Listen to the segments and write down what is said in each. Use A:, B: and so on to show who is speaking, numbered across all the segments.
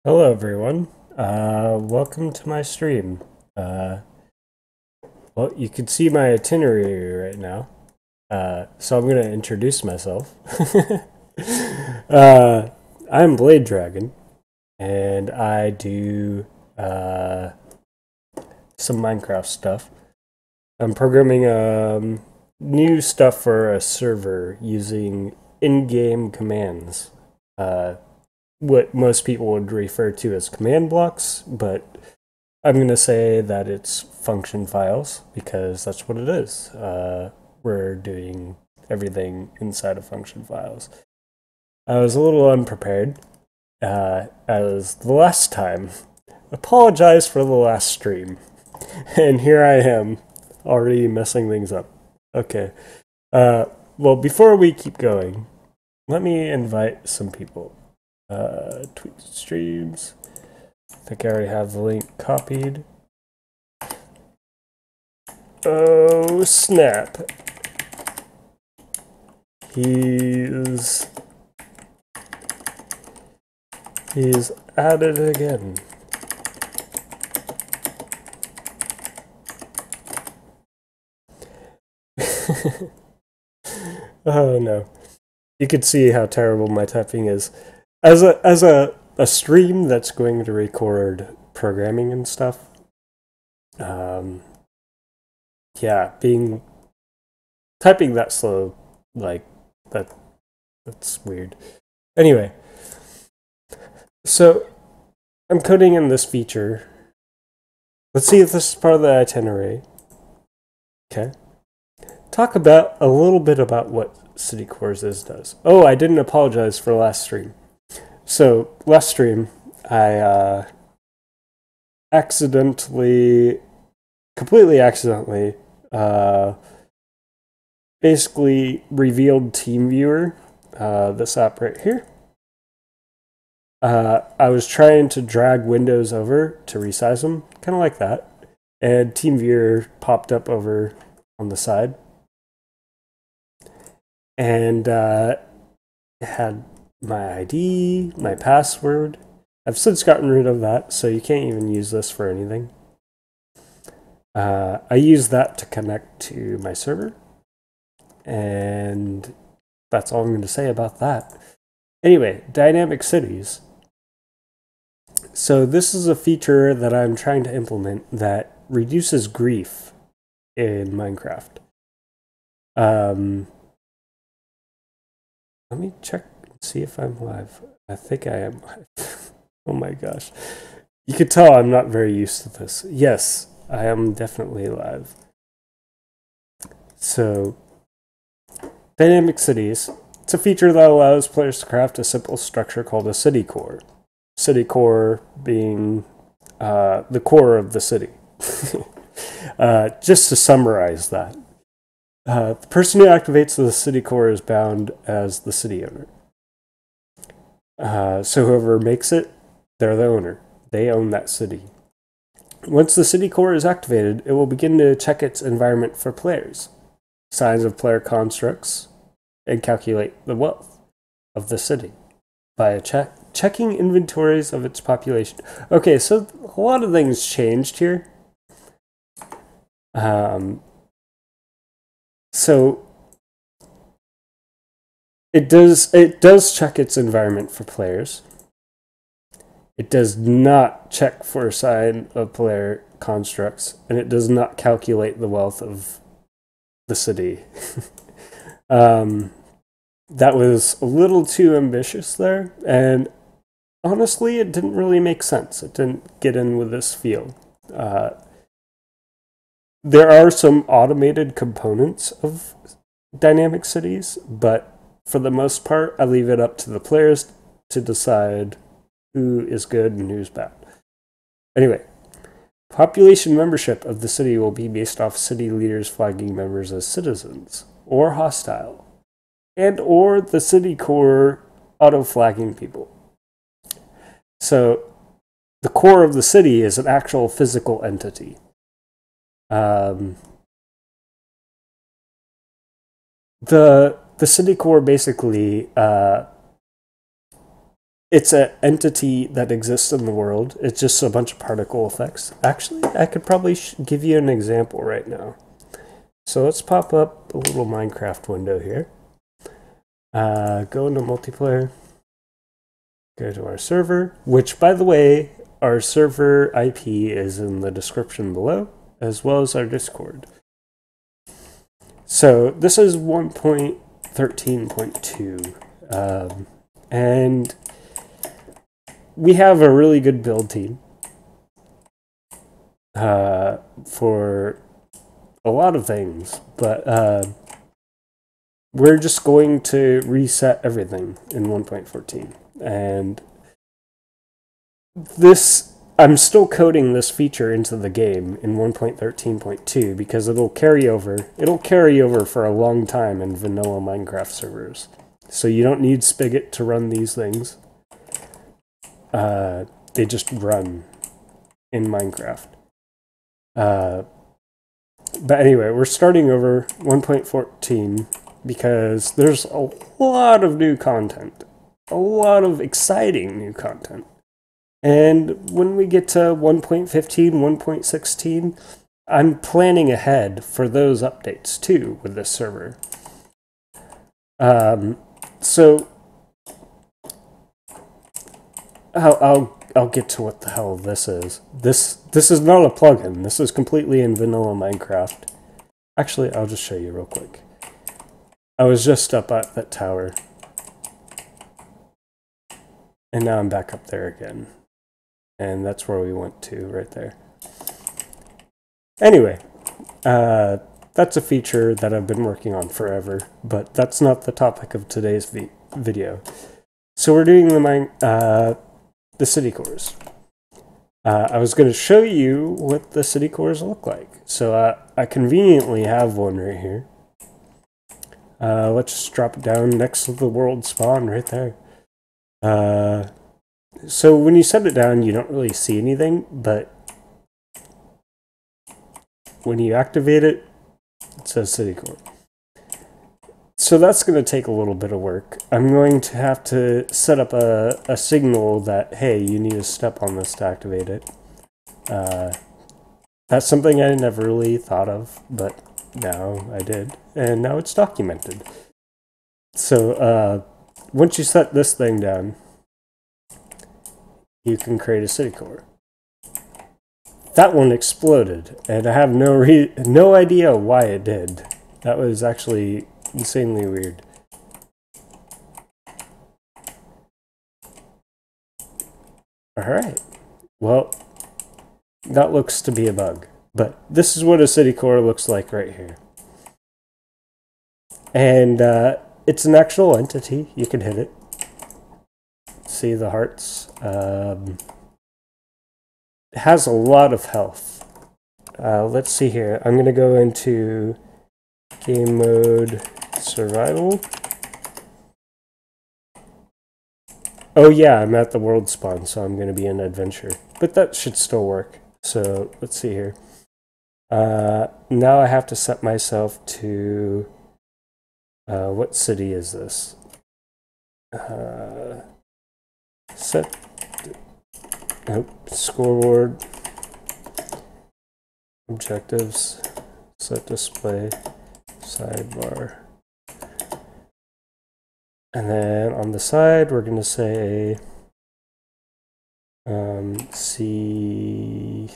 A: Hello, everyone. Welcome to my stream. Uh, well, you can see my itinerary right now. So I'm going to introduce myself. uh, I'm Blade Dragon, and I do some Minecraft stuff. I'm programming new stuff for a server using in-game commands. Uh, what most people would refer to as command blocks, but I'm going to say that it's function files because that's what it is. We're doing everything inside of function files. I was a little unprepared, as the last time. Apologize for the last stream. And here I am, already messing things up. Okay. Uh, well, before we keep going, let me invite some people. Tweet streams. I think I already have the link copied. Oh, snap. He's at it again. Oh no. You could see how terrible my typing is. As a stream that's going to record programming and stuff. Um yeah, being typing that slow, like that that's weird. Anyway, so I'm coding in this feature. Let's see if this is part of the itinerary. Okay. Talk about a little bit about what City Cores is does. Oh, I didn't apologize for last stream. So last stream, I accidentally, completely accidentally, uh, basically revealed TeamViewer, this app right here. I was trying to drag windows over to resize them, kind of like that, and TeamViewer popped up over on the side, and it had my ID, my password. I've since gotten rid of that, so you can't even use this for anything. I use that to connect to my server, and that's all I'm going to say about that. Anyway, dynamic cities. So, this is a feature that I'm trying to implement that reduces grief in Minecraft. Um, Let me check and see if I'm live. I think I am live. Oh my gosh. You could tell I'm not very used to this. Yes, I am definitely live. So, dynamic cities. It's a feature that allows players to craft a simple structure called a city core. City core being the core of the city. Just to summarize that, the person who activates the city core is bound as the city owner. So whoever makes it, they're the owner. They own that city. Once the city core is activated, it will begin to check its environment for players, signs of player constructs, and calculate the wealth of the city by checking inventories of its population. Okay, so a lot of things changed here. So it does check its environment for players. It does not check for a sign of player constructs, and it does not calculate the wealth of the city. um, that was a little too ambitious there, and honestly, it didn't really make sense. It didn't get in with this field. Uh, there are some automated components of dynamic cities, but for the most part, I leave it up to the players to decide who is good and who's bad. Anyway, population membership of the city will be based off city leaders flagging members as citizens or hostile, and or the city core auto flagging people. So the core of the city is an actual physical entity. Um, the city core basically it's an entity that exists in the world. It's just a bunch of particle effects. Actually, I could probably give you an example right now. So let's pop up a little Minecraft window here. Go into multiplayer. Go to our server, which, by the way, our server IP is in the description below, as well as our Discord. So this is 1.13.2, and we have a really good build team for a lot of things, but we're just going to reset everything in 1.14. And this, I'm still coding this feature into the game in 1.13.2 because it'll carry over for a long time in vanilla Minecraft servers. So you don't need Spigot to run these things. They just run in Minecraft. But anyway, we're starting over 1.14 because there's a lot of new content. A lot of exciting new content. And when we get to 1.15, 1.16, I'm planning ahead for those updates too with this server. So I'll get to what the hell this is. This is not a plugin. This is completely in vanilla Minecraft. Actually, I'll just show you real quick. I was just up at that tower. And now I'm back up there again. And that's where we went to, right there. Anyway, that's a feature that I've been working on forever, but that's not the topic of today's video. So we're doing the city cores. I was going to show you what the city cores look like. So I conveniently have one right here. Let's just drop it down next to the world spawn right there. So when you set it down, you don't really see anything, but when you activate it, it says city core. So that's going to take a little bit of work. I'm going to have to set up a signal that, hey, you need to step on this to activate it. That's something I never really thought of, but now I did, and now it's documented. So once you set this thing down, you can create a city core. That one exploded, and I have no idea why it did. That was actually insanely weird. Alright, well, that looks to be a bug, but this is what a city core looks like right here. And it's an actual entity. You can hit it. See the hearts. It has a lot of health. Let's see here. I'm going to go into game mode survival. Oh yeah, I'm at the world spawn, so I'm going to be in adventure. But that should still work. So let's see here. Now I have to set myself to... what city is this? Set... Nope. Scoreboard. Objectives. Set display. Sidebar. And then on the side, we're going to say C4.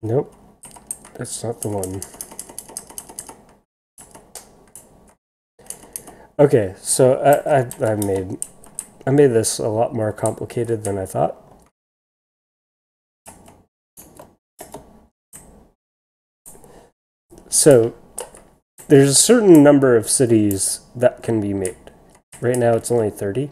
A: Nope, that's not the one. Okay, so I made this a lot more complicated than I thought. So there's a certain number of cities that can be made. Right now it's only 30.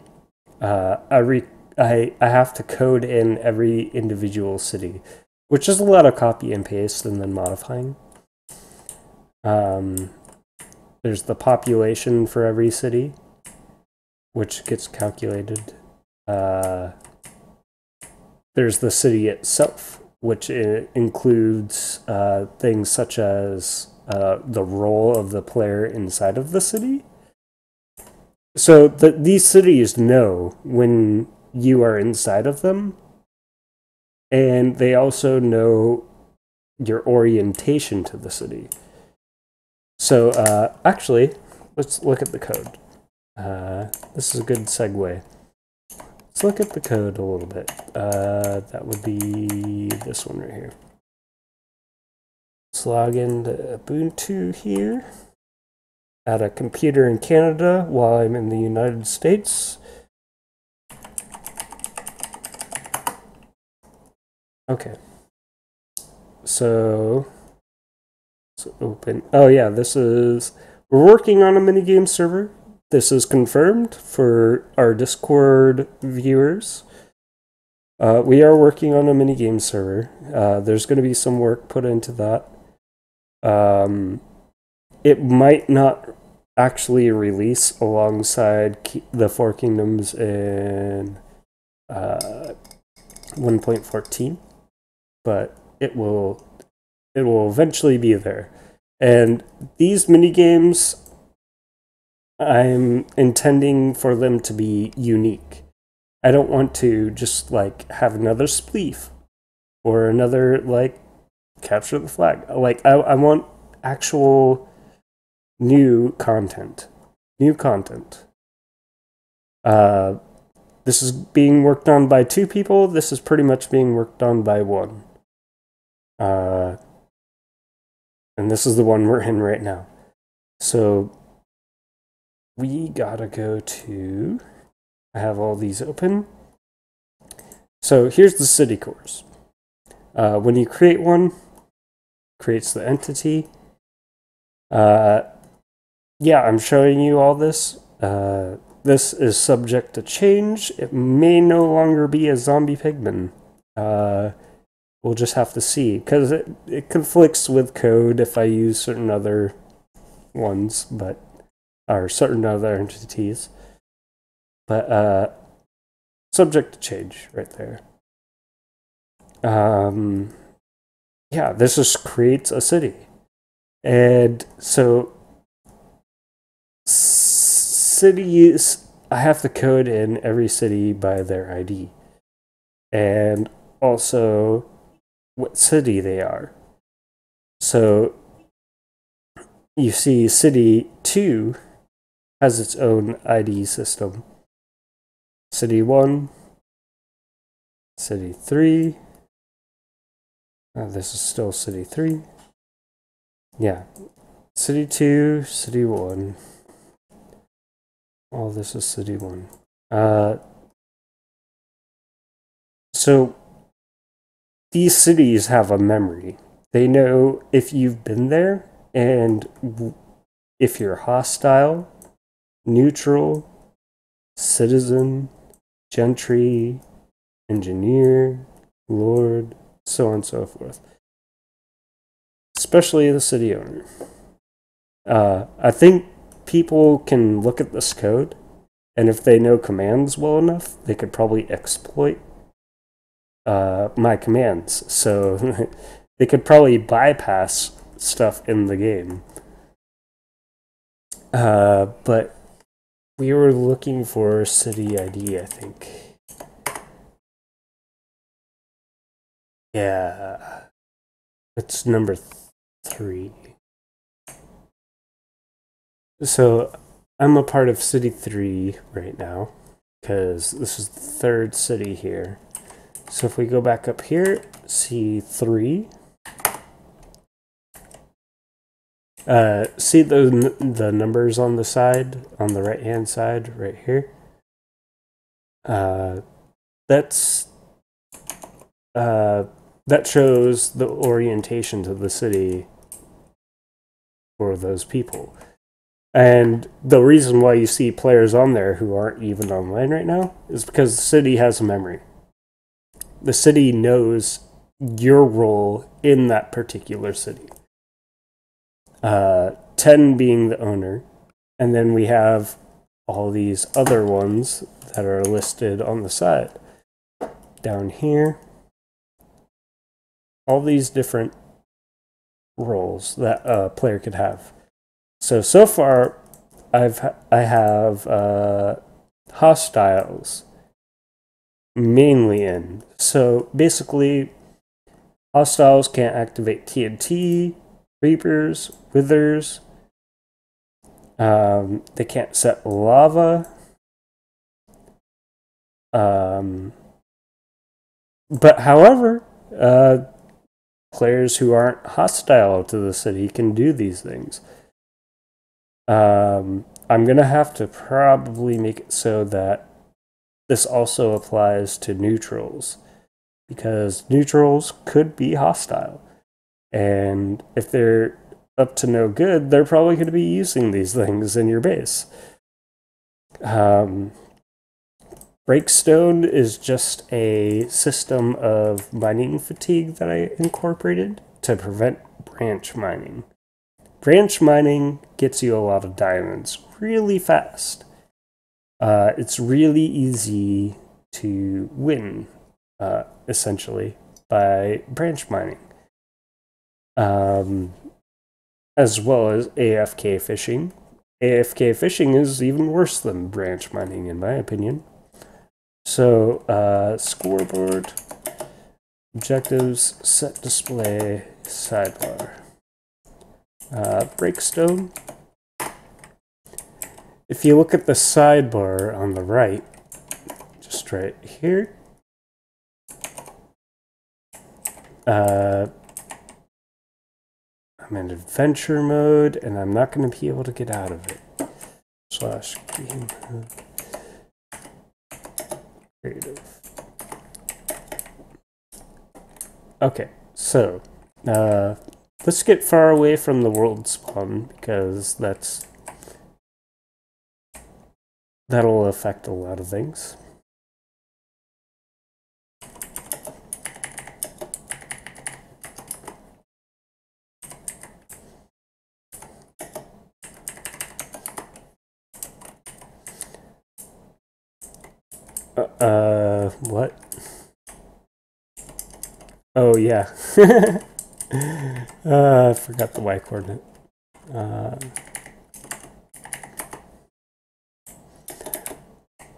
A: I have to code in every individual city, which is a lot of copy and paste and then modifying. There's the population for every city, which gets calculated. There's the city itself, which includes things such as the role of the player inside of the city. So these cities know when you are inside of them, and they also know your orientation to the city. So actually, let's look at the code. This is a good segue. Let's look at the code a little bit. That would be this one right here. Let's log into Ubuntu here. At a computer in Canada while I'm in the United States. Okay. So let's open. Oh yeah, we're working on a minigame server. This is confirmed for our Discord viewers. We are working on a minigame server. There's going to be some work put into that. It might not actually release alongside the Four Kingdoms in 1.14, but it will eventually be there. And these minigames, I'm intending for them to be unique. I don't want to just like have another spleef or another like capture the flag. Like I want actual new content. This is being worked on by 2 people. This is pretty much being worked on by 1. And this is the one we're in right now. So we gotta go to... I have all these open. So here's the city cores. When you create one, creates the entity. Yeah, I'm showing you all this. This is subject to change. It may no longer be a zombie pigman. We'll just have to see, because it conflicts with code if I use certain other ones, or certain other entities. But subject to change right there. Yeah, this just creates a city. And so cities, I have to code in every city by their ID. And also what city they are. So you see city 2 has its own ID system. City 1, city 3. This is still city 3. Yeah. City 2, city 1. All this is city 1. So these cities have a memory. They know if you've been there and if you're hostile, neutral, citizen, gentry, engineer, lord, so on and so forth. Especially the city owner. I think people can look at this code, and if they know commands well enough, they could probably exploit my commands. So they could probably bypass stuff in the game. But we were looking for city ID, I think. Yeah. It's number 3. So I'm a part of City 3 right now, because this is the 3rd city here. So if we go back up here, C3. See the numbers on the side, on the right-hand side, right here? That shows the orientation to the city for those people. And the reason why you see players on there who aren't even online right now is because the city has a memory. The city knows your role in that particular city. 10 being the owner, and then we have all these other ones that are listed on the side. Down here, all these different roles that a player could have. So far, I have hostiles mainly in. So basically, hostiles can't activate TNT, Reapers, Withers. They can't set lava. But however, players who aren't hostile to the city can do these things. I'm gonna have to probably make it so that this also applies to neutrals, because neutrals could be hostile, and if they're up to no good, they're probably going to be using these things in your base. Breakstone is just a system of mining fatigue that I incorporated to prevent branch mining. Branch mining gets you a lot of diamonds really fast. It's really easy to win, essentially, by branch mining. As well as AFK fishing. AFK fishing is even worse than branch mining, in my opinion. So, scoreboard, objectives, set display, sidebar. Breakstone. If you look at the sidebar on the right, just right here, I'm in adventure mode, and I'm not going to be able to get out of it. / game creative. Okay, so let's get far away from the world spawn, because that'll affect a lot of things. What? Oh, yeah. I forgot the Y coordinate.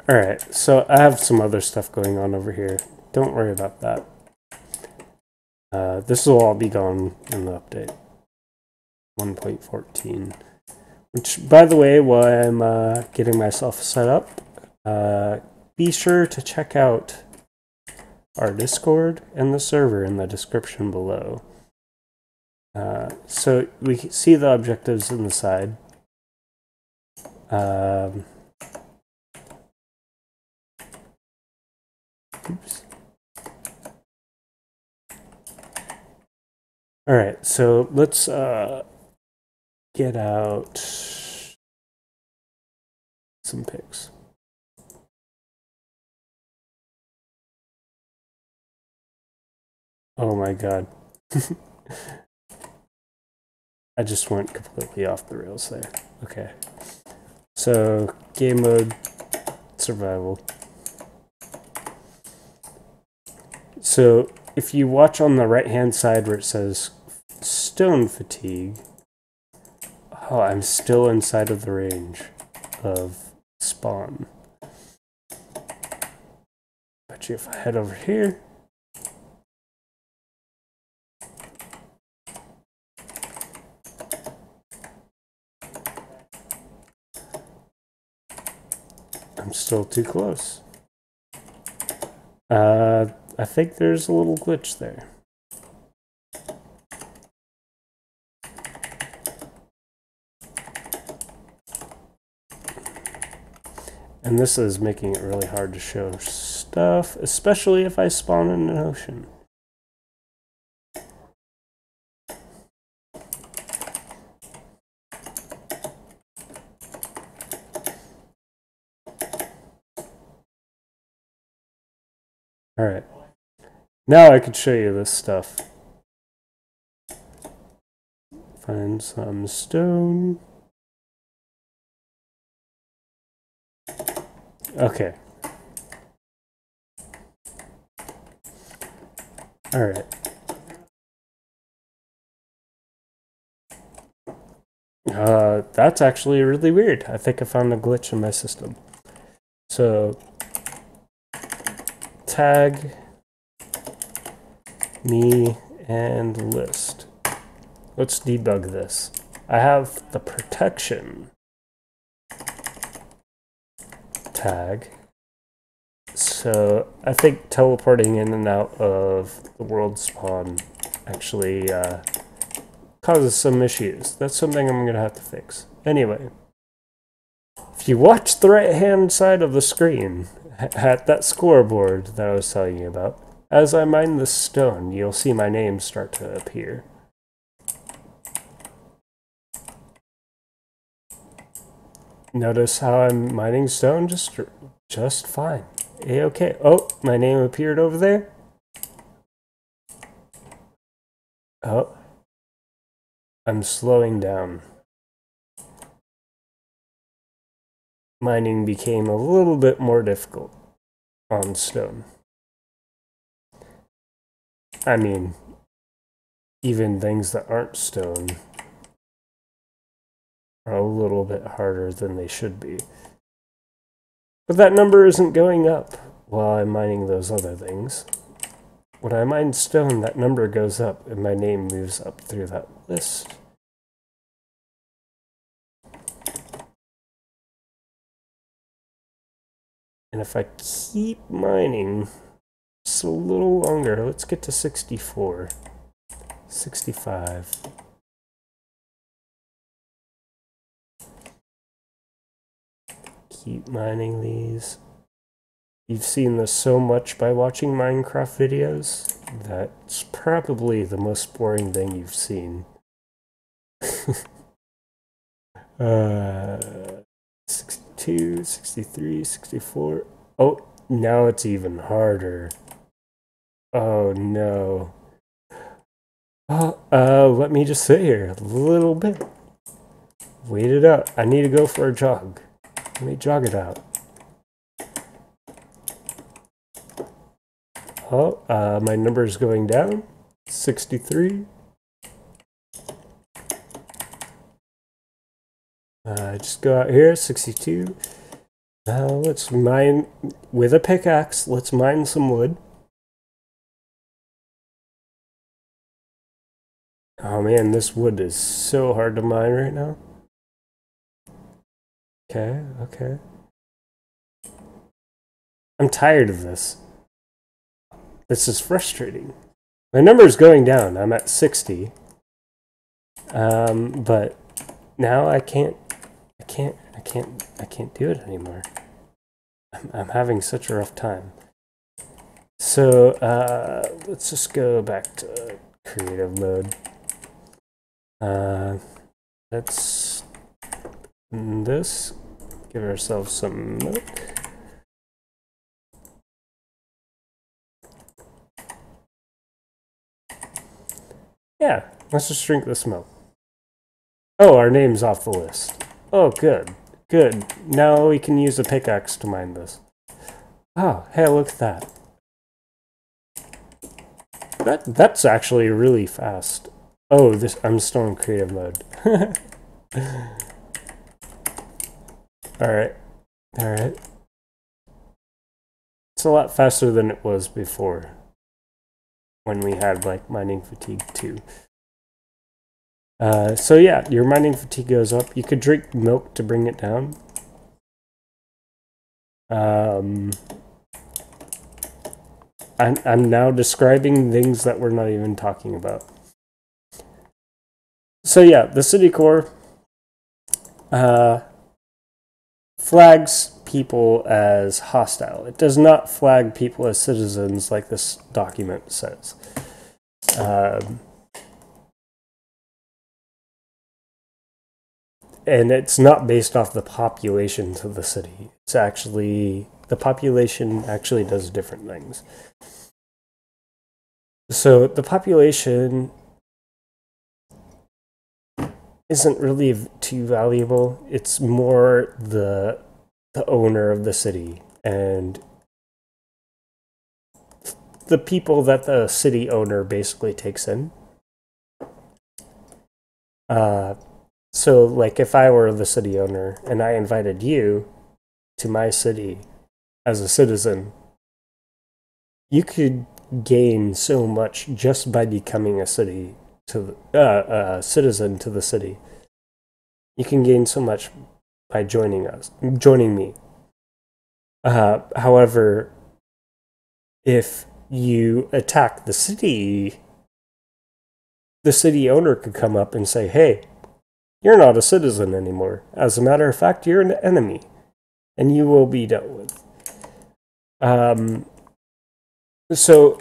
A: Alright, so I have some other stuff going on over here. Don't worry about that. This will all be gone in the update. 1.14. Which, by the way, while I'm getting myself set up, be sure to check out our Discord and the server in the description below. So we see the objectives in the side. Oops. Alright, so let's get out some pics. Oh my god. I just went completely off the rails there. Okay. So, game mode, survival. So, if you watch on the right-hand side where it says stone fatigue, oh, I'm still inside of the range of spawn. Bet you if I head over here, I'm still too close. I think there's a little glitch there. And this is making it really hard to show stuff, especially if I spawn in an ocean. Alright. Now I could show you this stuff. Find some stone. Okay. Alright. That's actually really weird. I think I found a glitch in my system. So, tag me and list. Let's debug this. I have the protection tag. So I think teleporting in and out of the world spawn actually causes some issues. That's something I'm going to have to fix. Anyway, if you watch the right-hand side of the screen at that scoreboard that I was telling you about, as I mine this stone, you'll see my name start to appear. Notice how I'm mining stone just fine. A-okay. Oh, my name appeared over there. Oh, I'm slowing down. Mining became a little bit more difficult on stone. I mean, even things that aren't stone are a little bit harder than they should be. But that number isn't going up while I'm mining those other things. When I mine stone, that number goes up and my name moves up through that list. And if I keep mining just a little longer, let's get to 64, 65. Keep mining these. You've seen this so much by watching Minecraft videos. That's probably the most boring thing you've seen. 62, 63, 64. Oh, now it's even harder. Oh no. Oh, let me just sit here a little bit. Wait it out. I need to go for a jog. Let me jog it out. Oh, my number is going down. 63. Just go out here, 62. Now let's mine with a pickaxe. Let's mine some wood. Oh man, this wood is so hard to mine right now. Okay, okay. I'm tired of this. This is frustrating. My number is going down. I'm at 60. But now I can't do it anymore. I'm having such a rough time. So, let's just go back to creative mode. Let's this. Give ourselves some milk. Yeah, let's just drink this milk. Oh, our name's off the list. Oh, good. Good. Now we can use a pickaxe to mine this. Oh, hey, look at that. That's actually really fast. Oh, I'm still in creative mode. Alright. Alright. It's a lot faster than it was before. When we had, like, mining fatigue, too. So yeah, your mining fatigue goes up. You could drink milk to bring it down. I'm now describing things that we're not even talking about. So yeah, the city core flags people as hostile. It does not flag people as citizens like this document says. And it's not based off the populations of the city. It's actually, the population actually does different things. So the population isn't really too valuable. It's more the owner of the city and the people that the city owner basically takes in. So, like, if I were the city owner and I invited you to my city as a citizen, you could gain so much just by becoming a citizen to the city. You can gain so much by joining me. However, if you attack the city owner could come up and say, "Hey, you're not a citizen anymore. As a matter of fact, you're an enemy, and you will be dealt with." So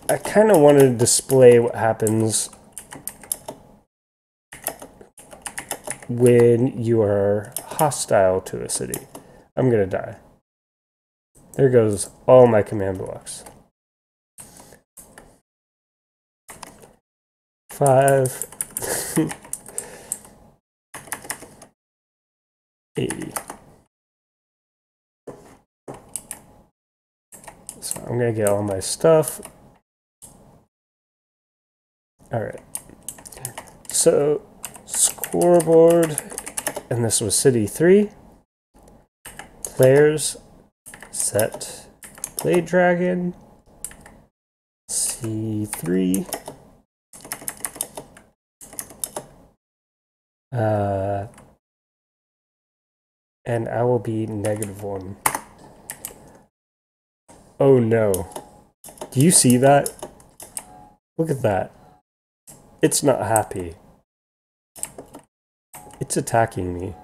A: I kind of want to display what happens when you are hostile to a city. I'm gonna die. There goes all my command blocks. 5 80. So I'm gonna get all my stuff. Alright. So scoreboard, and this was City 3. Players set Blade Dragon C3. And I will be -1. Oh no. Do you see that? Look at that. It's not happy. It's attacking me.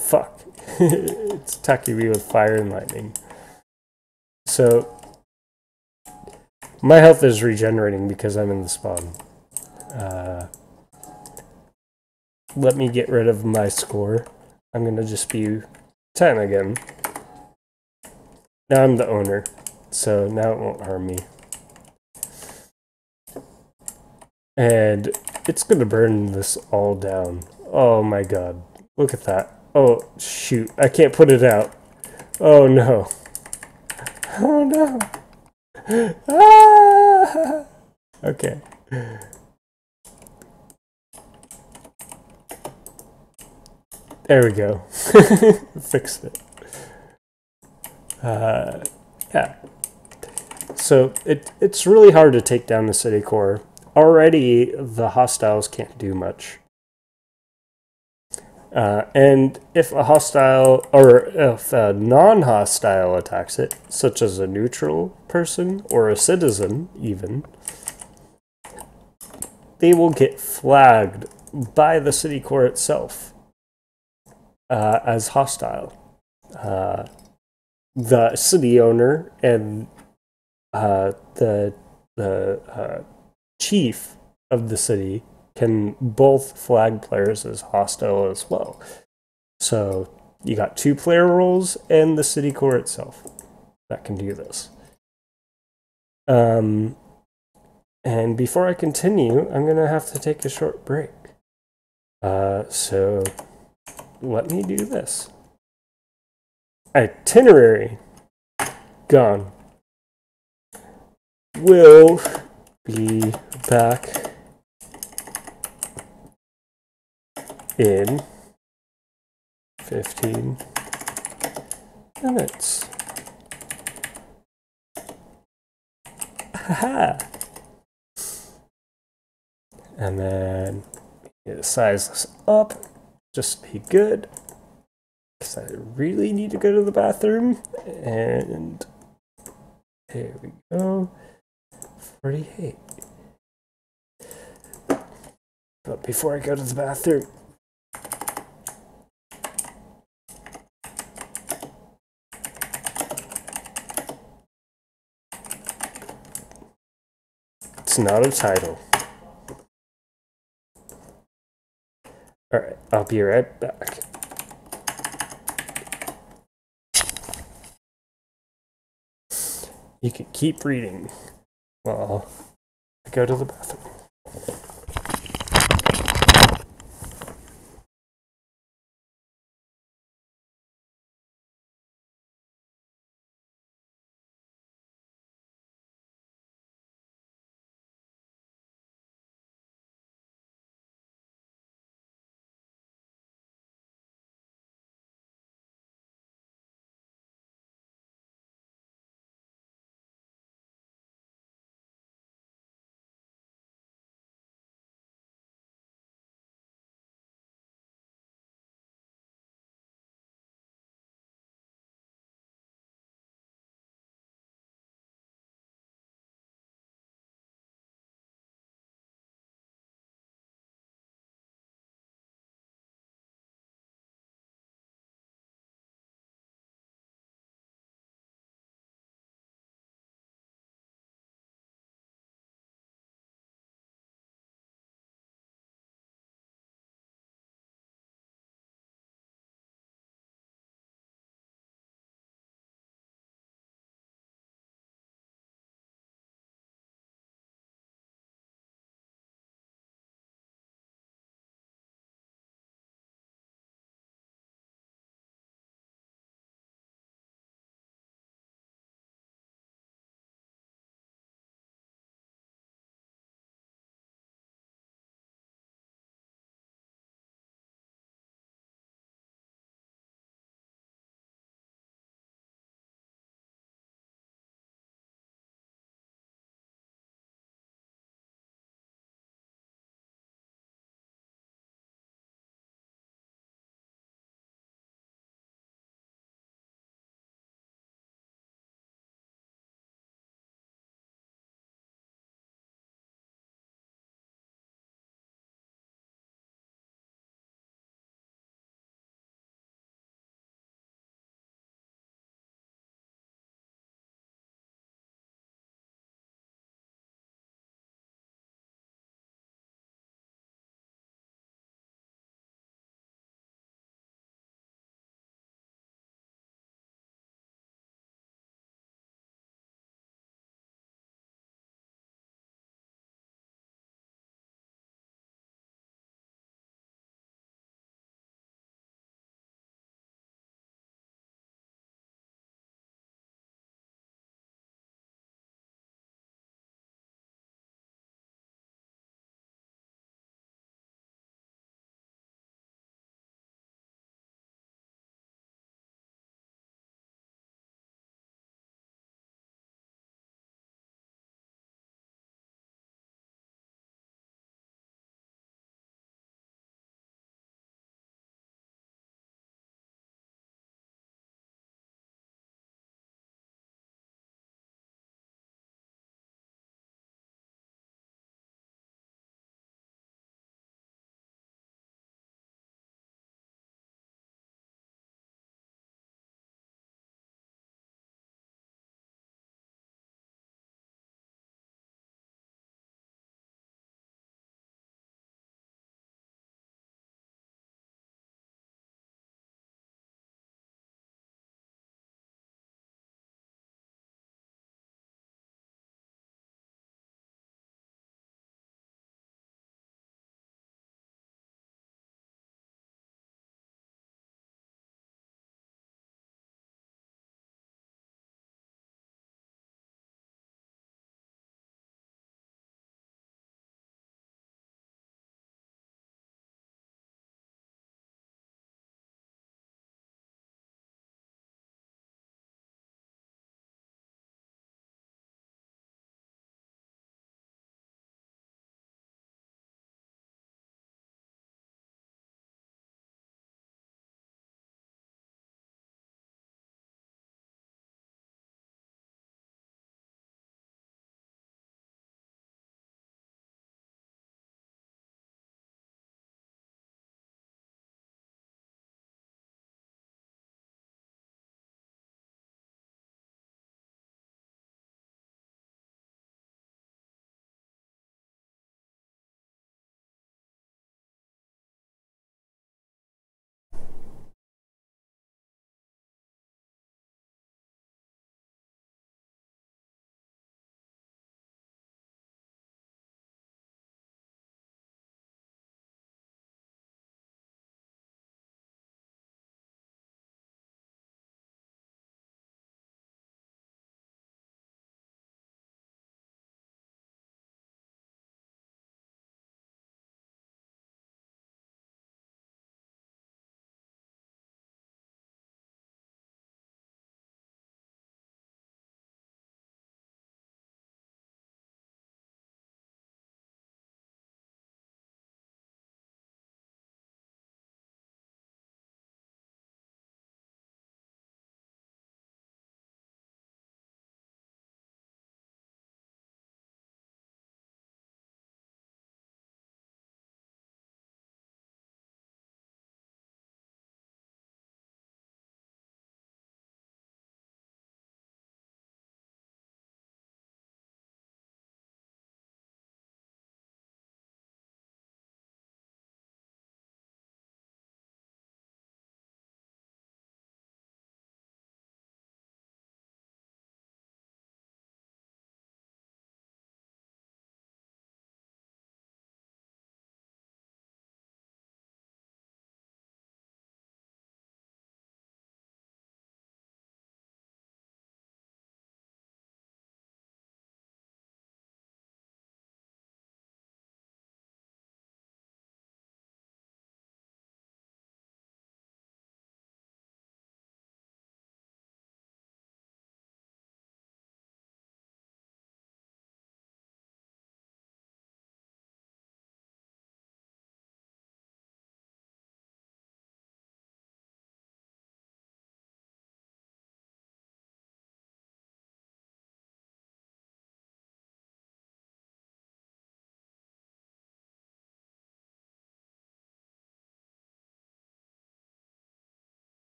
A: Fuck. It's attacking me with fire and lightning. So, my health is regenerating because I'm in the spawn. Let me get rid of my score. I'm gonna just be 10 again. Now I'm the owner, so now it won't harm me. And it's gonna burn this all down. Oh my god. Look at that. Oh, shoot. I can't put it out. Oh no. Oh no. Ah! Okay. There we go. Fixed it. Yeah. So it's really hard to take down the city core. Already, the hostiles can't do much. And if a hostile, or if a non-hostile attacks it, such as a neutral person or a citizen even, they will get flagged by the city core itself as hostile. The city owner and the chief of the city can both flag players as hostile as well. So you got 2 player roles and the city core itself that can do this. And before I continue, I'm gonna have to take a short break. So let me do this. Itinerary gone. Will be back in 15 minutes. Haha. And then size this up. Just be good. Because I really need to go to the bathroom. And there we go. 48. But before I go to the bathroom, it's not a title. Alright, I'll be right back. You can keep reading while I go to the bathroom.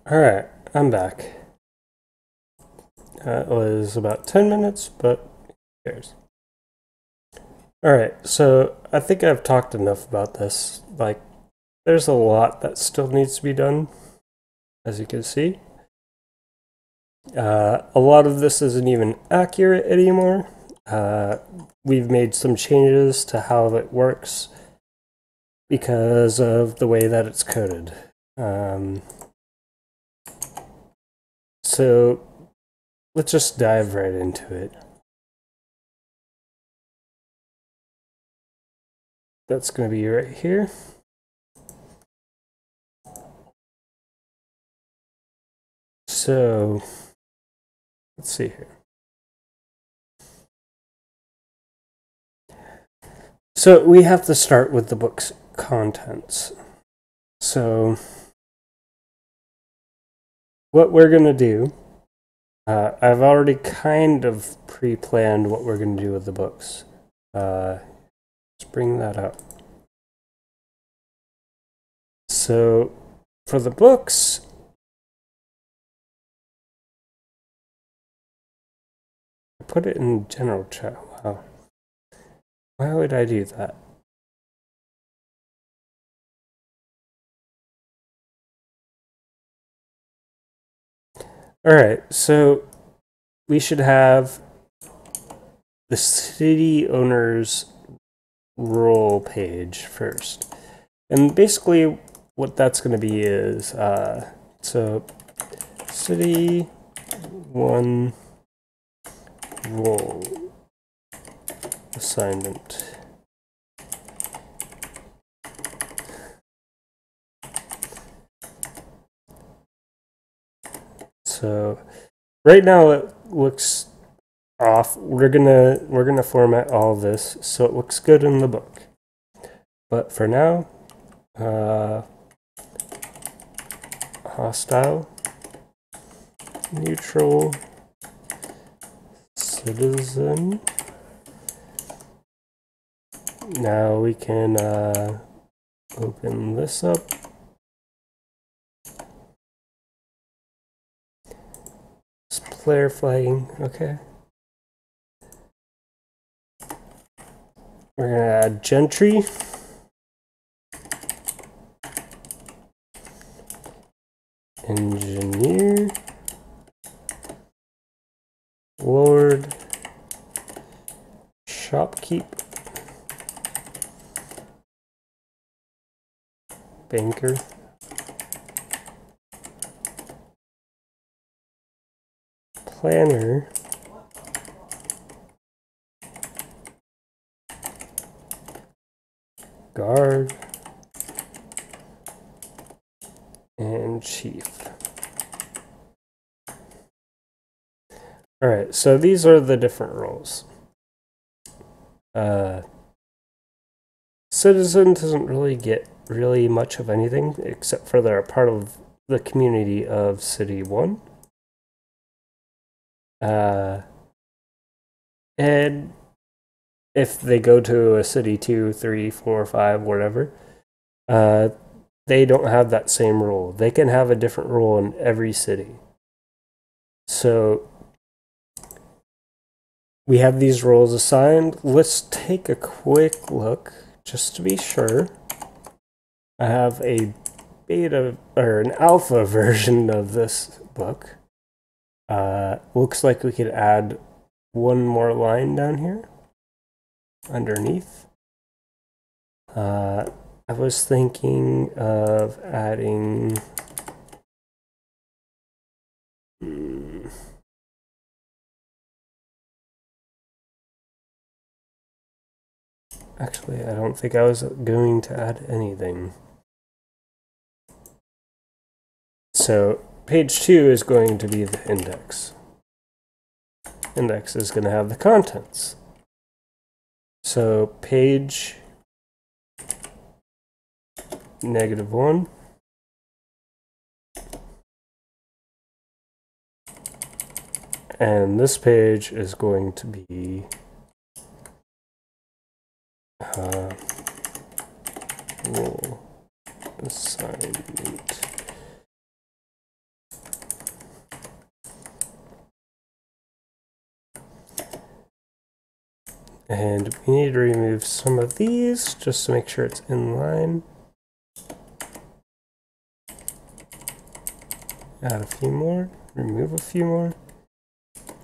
A: Alright, I'm back. It was about 10 minutes, but who cares? Alright, so I think I've talked enough about this. Like, there's a lot that still needs to be done, as you can see. A lot of this isn't even accurate anymore. We've made some changes to how it works because of the way that it's coded. So let's just dive right into it. That's going to be right here. So let's see here. So we have to start with the book's contents. So what we're going to do, I've already kind of pre-planned what we're going to do with the books. Let's bring that up. So for the books, I put it in general chat. Wow. Why would I do that? Alright, so we should have the city owner's role page first. And basically what that's going to be is, so city 1 role assignment. So right now it looks off. We're gonna format all of this so it looks good in the book. But for now, hostile, neutral, citizen. Now we can open this up. It's player flagging, okay. We're gonna add gentry. Engineer. Lord. Shopkeep. Banker. Planner. Guard. And chief. Alright, so these are the different roles. Citizen doesn't really get really much of anything, except for they're a part of the community of City 1. And if they go to a City 2, 3, 4, 5, whatever, they don't have that same role. They can have a different role in every city. So we have these roles assigned. Let's take a quick look just to be sure. I have a beta or an alpha version of this book. Looks like we could add one more line down here underneath. I was thinking of adding actually, I don't think I was going to add anything. So page 2 is going to be the index. Index is going to have the contents. So page -1. And this page is going to be role assignment. And we need to remove some of these just to make sure it's in line. Add a few more, remove a few more.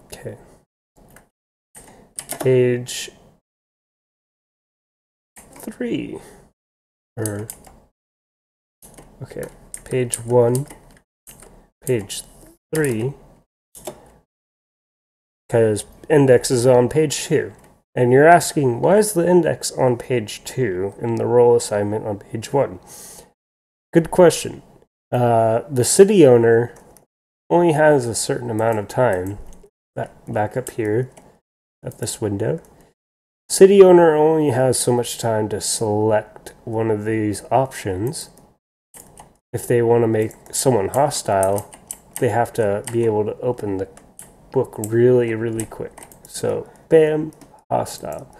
A: Okay. Page 3. Okay, page 1, page 3, because index is on page 2. And you're asking, why is the index on page 2 and the role assignment on page 1? Good question. The city owner only has a certain amount of time, back up here at this window. City owner only has so much time to select one of these options. If they want to make someone hostile, they have to be able to open the book really, really quick. So, bam, hostile.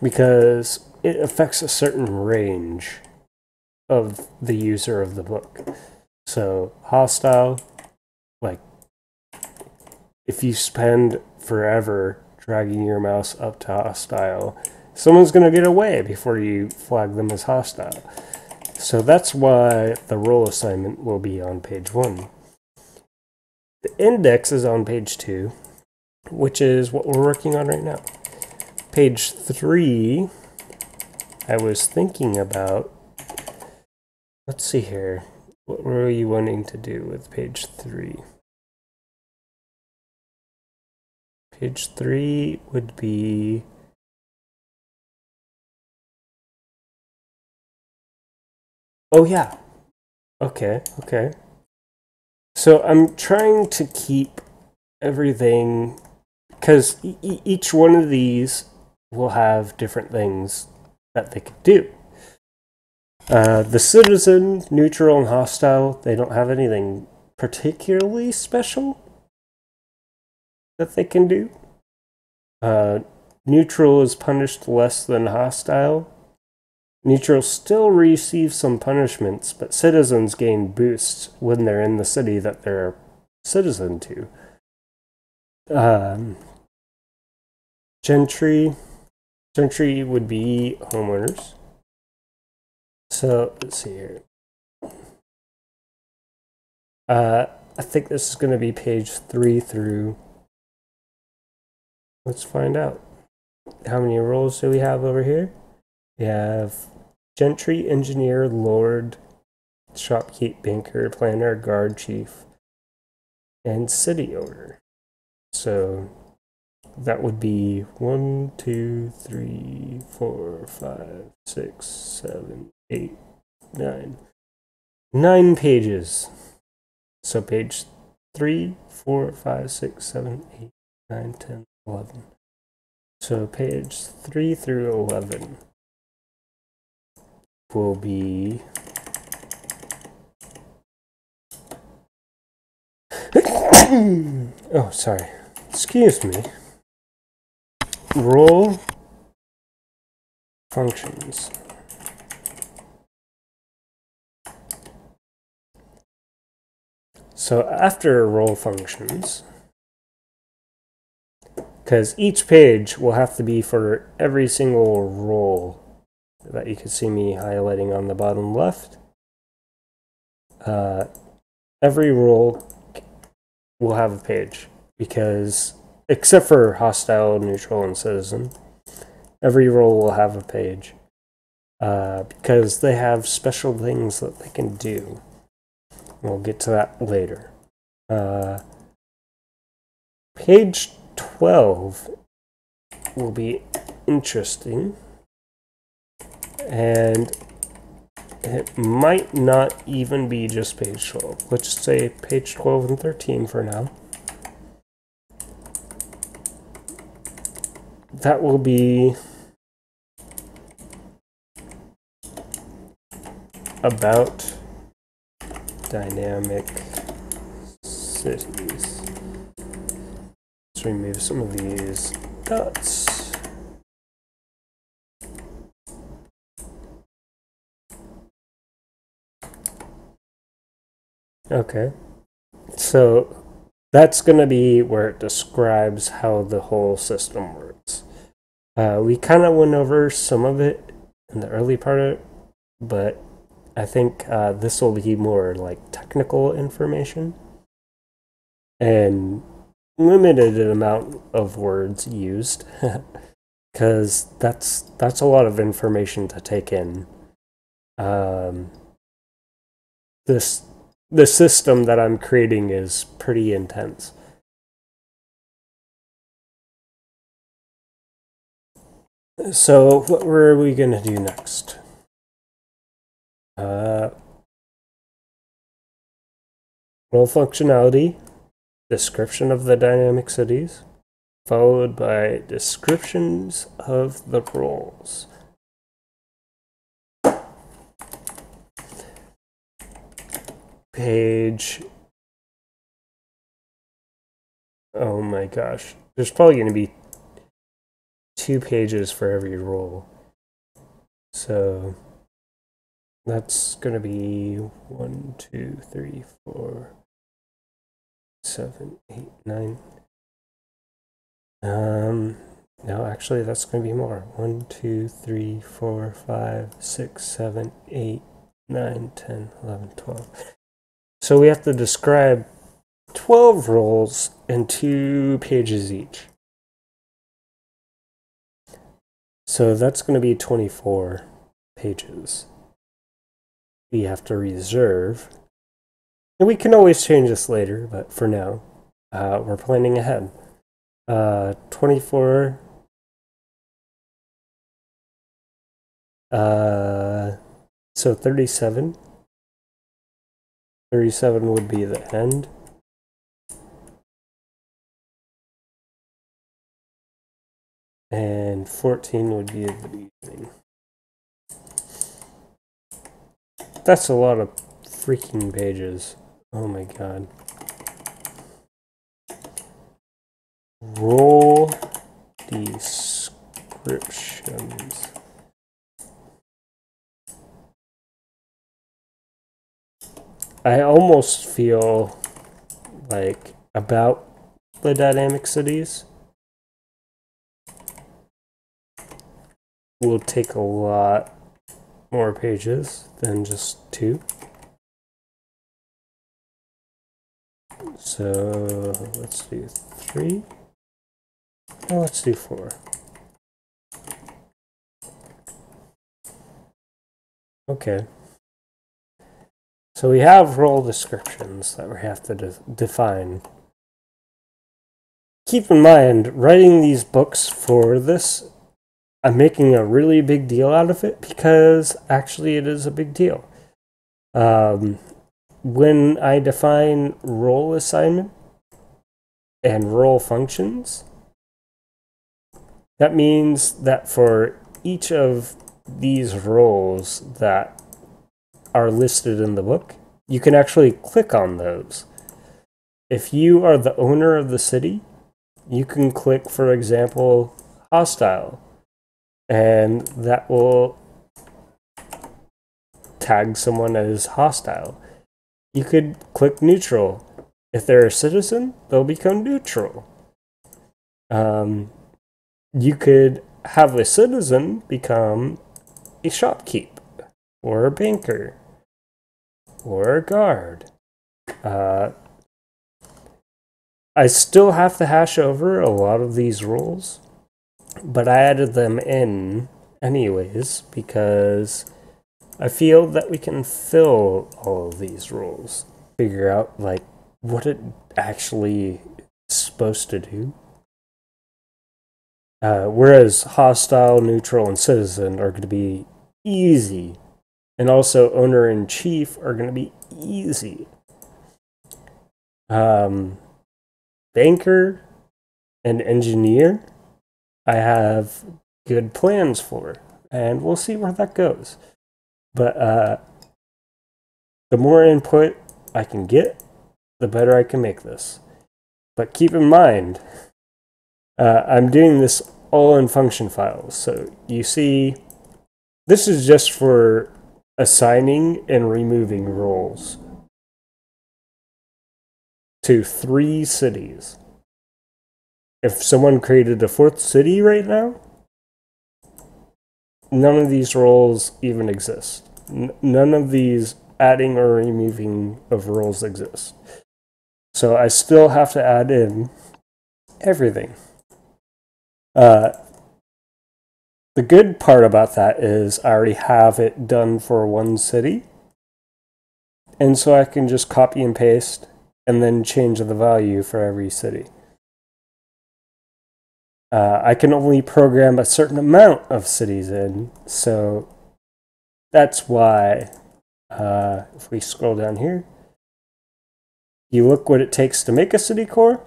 A: Because it affects a certain range of the user of the book. So, hostile, like, if you spend forever dragging your mouse up to hostile, someone's going to get away before you flag them as hostile. So that's why the role assignment will be on page 1. The index is on page 2, which is what we're working on right now. Page 3, I was thinking about, let's see here, what were you wanting to do with page 3? Page 3 would be oh yeah. Okay. So I'm trying to keep everything, because each one of these will have different things that they could do. The citizen, neutral, and hostile, they don't have anything particularly special that they can do. Neutral is punished less than hostile. Neutral still receives some punishments, but citizens gain boosts when they're in the city that they're a citizen to. Gentry would be homeowners. So let's see here. I think this is going to be page 3 through. Let's find out. How many roles do we have over here? We have gentry, engineer, lord, shopkeep, banker, planner, guard, chief, and city owner. So that would be 1, 2, 3, 4, 5, 6, 7, 8, 9. 9 pages. So page 3, 4, 5, 6, 7, 8, 9, 10, 11. So page 3 through 11 will be oh, sorry. Excuse me. Role functions. So after role functions, because each page will have to be for every single role that you can see me highlighting on the bottom left. Every role will have a page, because except for hostile, neutral, and citizen, every role will have a page, because they have special things that they can do. We'll get to that later. Page 12 will be interesting, and it might not even be just page 12. Let's just say page 12 and 13 for now. That will be about dynamic cities. Let's remove some of these dots. Okay, so that's going to be where it describes how the whole system works. We kind of went over some of it in the early part of it, but I think this will be more like technical information and limited amount of words used, because that's a lot of information to take in. The system that I'm creating is pretty intense. So what were we going to do next? Role functionality, description of the dynamic cities, followed by descriptions of the roles. Page. Oh my gosh. There's probably going to be 2 pages for every role. So that's going to be 1, 2, 3, 4, 7, 8, 9. No, actually, that's going to be more. 1, 2, 3, 4, 5, 6, 7, 8, 9, 10, 11, 12. So we have to describe 12 roles in 2 pages each. So that's going to be 24 pages. We have to reserve. And we can always change this later, but for now, we're planning ahead. 24. So 37. 37 would be the end. And 14 would be the beginning. That's a lot of freaking pages. Oh my god. Role descriptions. I almost feel like about the dynamic cities will take a lot more pages than just 2. So let's do 3. Oh, let's do 4. Okay. So we have role descriptions that we have to define. Keep in mind, writing these books for this, I'm making a really big deal out of it because actually it is a big deal. When I define role assignment and role functions, that means that for each of these roles that are listed in the book, you can actually click on those. If you are the owner of the city, you can click, for example, hostile, and that will tag someone as hostile. You could click neutral. If they're a citizen, they'll become neutral. You could have a citizen become a shopkeep, or a banker, or a guard. I still have to hash over a lot of these rules, but I added them in anyways because I feel that we can fill all of these rules, figure out like what it actually is supposed to do. Whereas hostile, neutral, and citizen are going to be easy, and also owner-in-chief are going to be easy. Banker and engineer, I have good plans for, and we'll see where that goes. But the more input I can get, the better I can make this. But keep in mind, I'm doing this all in function files. So you see, this is just for assigning and removing roles to 3 cities. If someone created a 4th city right now, none of these roles even exist. None of these adding or removing of roles exist. So I still have to add in everything. The good part about that is I already have it done for 1 city. And so I can just copy and paste and then change the value for every city. I can only program a certain amount of cities in, so that's why, if we scroll down here, you look what it takes to make a city core,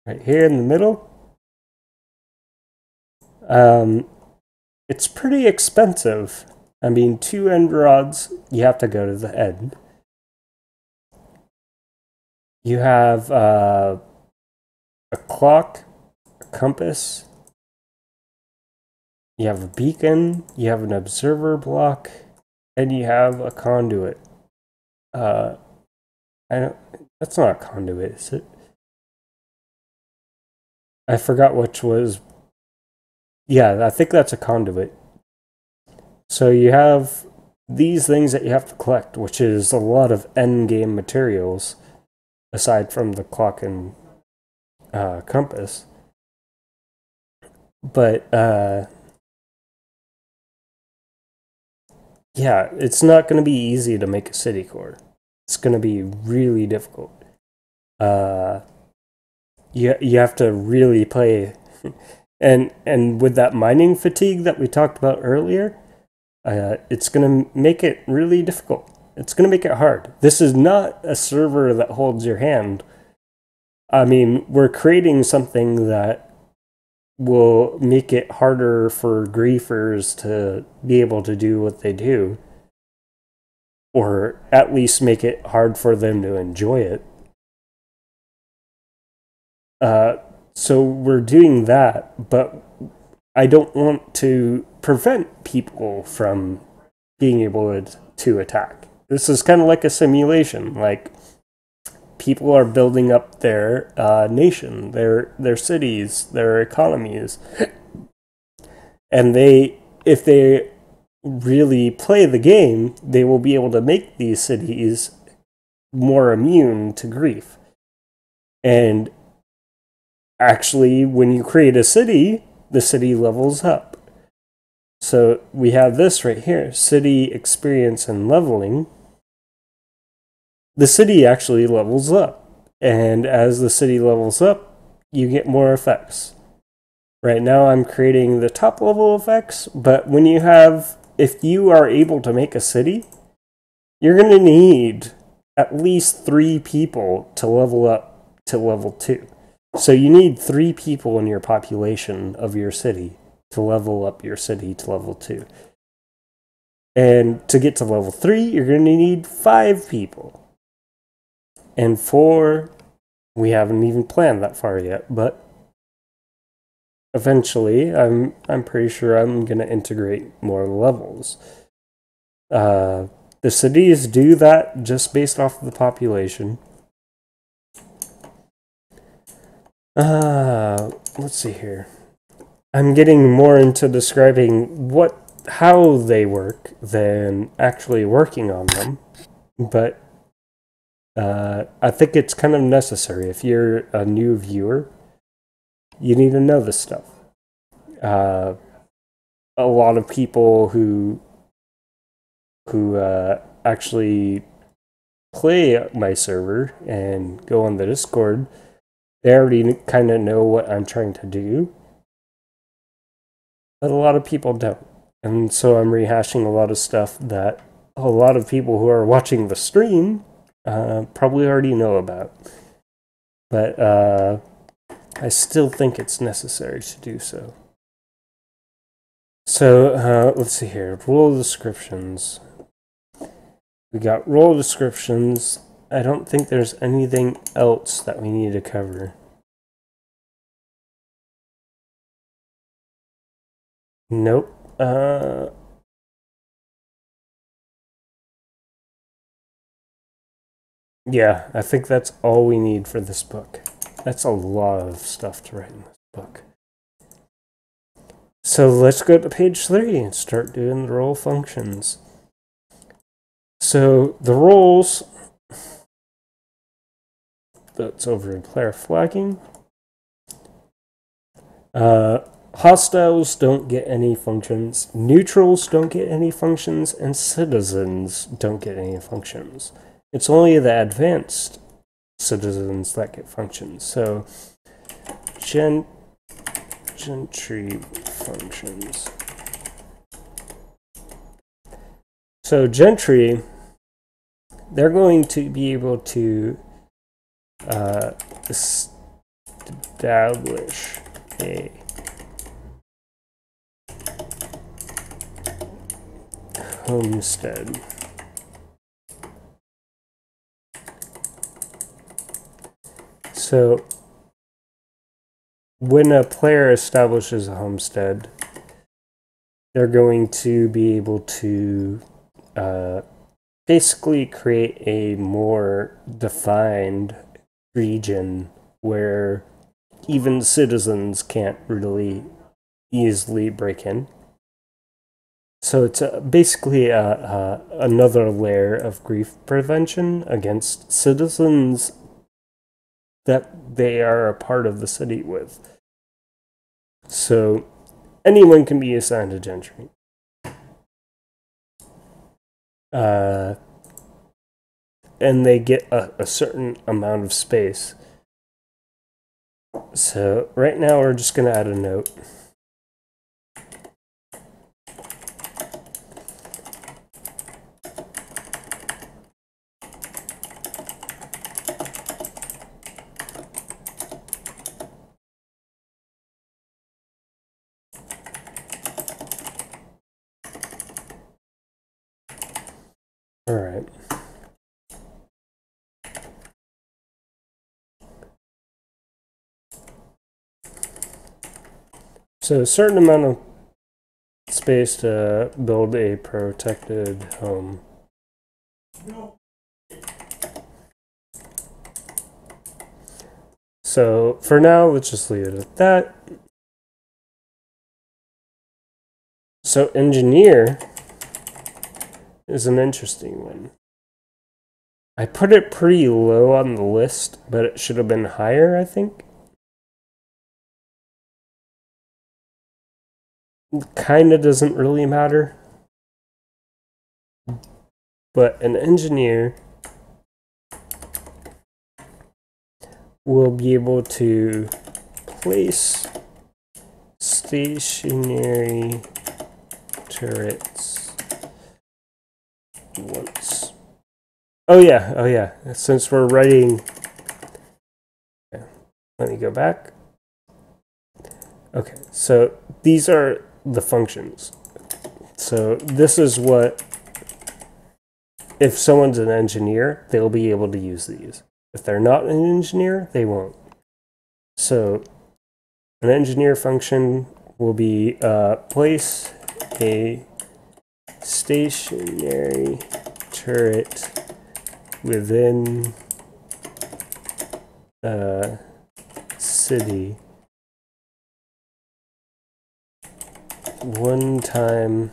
A: right here in the middle. It's pretty expensive. I mean, 2 end rods, you have to go to the end. You have a clock, a compass, you have a beacon, you have an observer block, and you have a conduit. That's not a conduit, is it? I forgot which was. Yeah, I think that's a conduit. So you have these things that you have to collect, which is a lot of end game materials, aside from the clock and compass. But yeah, it's not going to be easy to make a city core. It's going to be really difficult. You have to really play, and with that mining fatigue that we talked about earlier, it's going to make it really difficult. It's going to make it hard. This is not a server that holds your hand. I mean, we're creating something that will make it harder for griefers to be able to do what they do, or at least make it hard for them to enjoy it. So we're doing that, but I don't want to prevent people from being able to attack. This is kind of like a simulation. Like, people are building up their nation, their cities, their economies, and if they really play the game, they will be able to make these cities more immune to grief. And actually, when you create a city, the city levels up. So we have this right here, city experience and leveling. The city actually levels up. And as the city levels up, you get more effects. Right now I'm creating the top level effects, but if you are able to make a city, you're going to need at least 3 people to level up to level 2. So you need 3 people in your population of your city to level up your city to level 2. And to get to level 3, you're going to need 5 people. And 4, we haven't even planned that far yet, but eventually I'm pretty sure I'm going to integrate more levels. The cities do that just based off of the population. Let's see here. I'm getting more into describing how they work than actually working on them, but I think it's kind of necessary. If you're a new viewer, you need to know this stuff. A lot of people who actually play my server and go on the Discord, they already kind of know what I'm trying to do, but a lot of people don't. And so I'm rehashing a lot of stuff that a lot of people who are watching the stream probably already know about. But I still think it's necessary to do so. So let's see here. Role descriptions. We got role descriptions. I don't think there's anything else that we need to cover. Nope. Yeah, I think that's all we need for this book. That's a lot of stuff to write in this book. So let's go to page 3 and start doing the role functions. So the roles, that's over in player flagging. Hostiles don't get any functions, neutrals don't get any functions, and citizens don't get any functions. It's only the advanced citizens that get functions. So gentry functions. So gentry, they're going to be able to establish a homestead. So when a player establishes a homestead, they're going to be able to basically create a more defined region where even citizens can't really easily break in. So it's basically another layer of grief prevention against citizens that they are a part of the city with. So anyone can be assigned a gentry. And they get a certain amount of space. So right now we're just going to add a note. All right. So a certain amount of space to build a protected home. So for now, let's just leave it at that. So engineer is an interesting one. I put it pretty low on the list, but it should have been higher, I think. Kinda doesn't really matter. But an engineer will be able to place stationary turrets once. Oh yeah. Since we're writing, okay, let me go back. Okay, so these are the functions. So this is what, if someone's an engineer, they'll be able to use these. If they're not an engineer, they won't. So an engineer function will be place a stationary turret within a city one time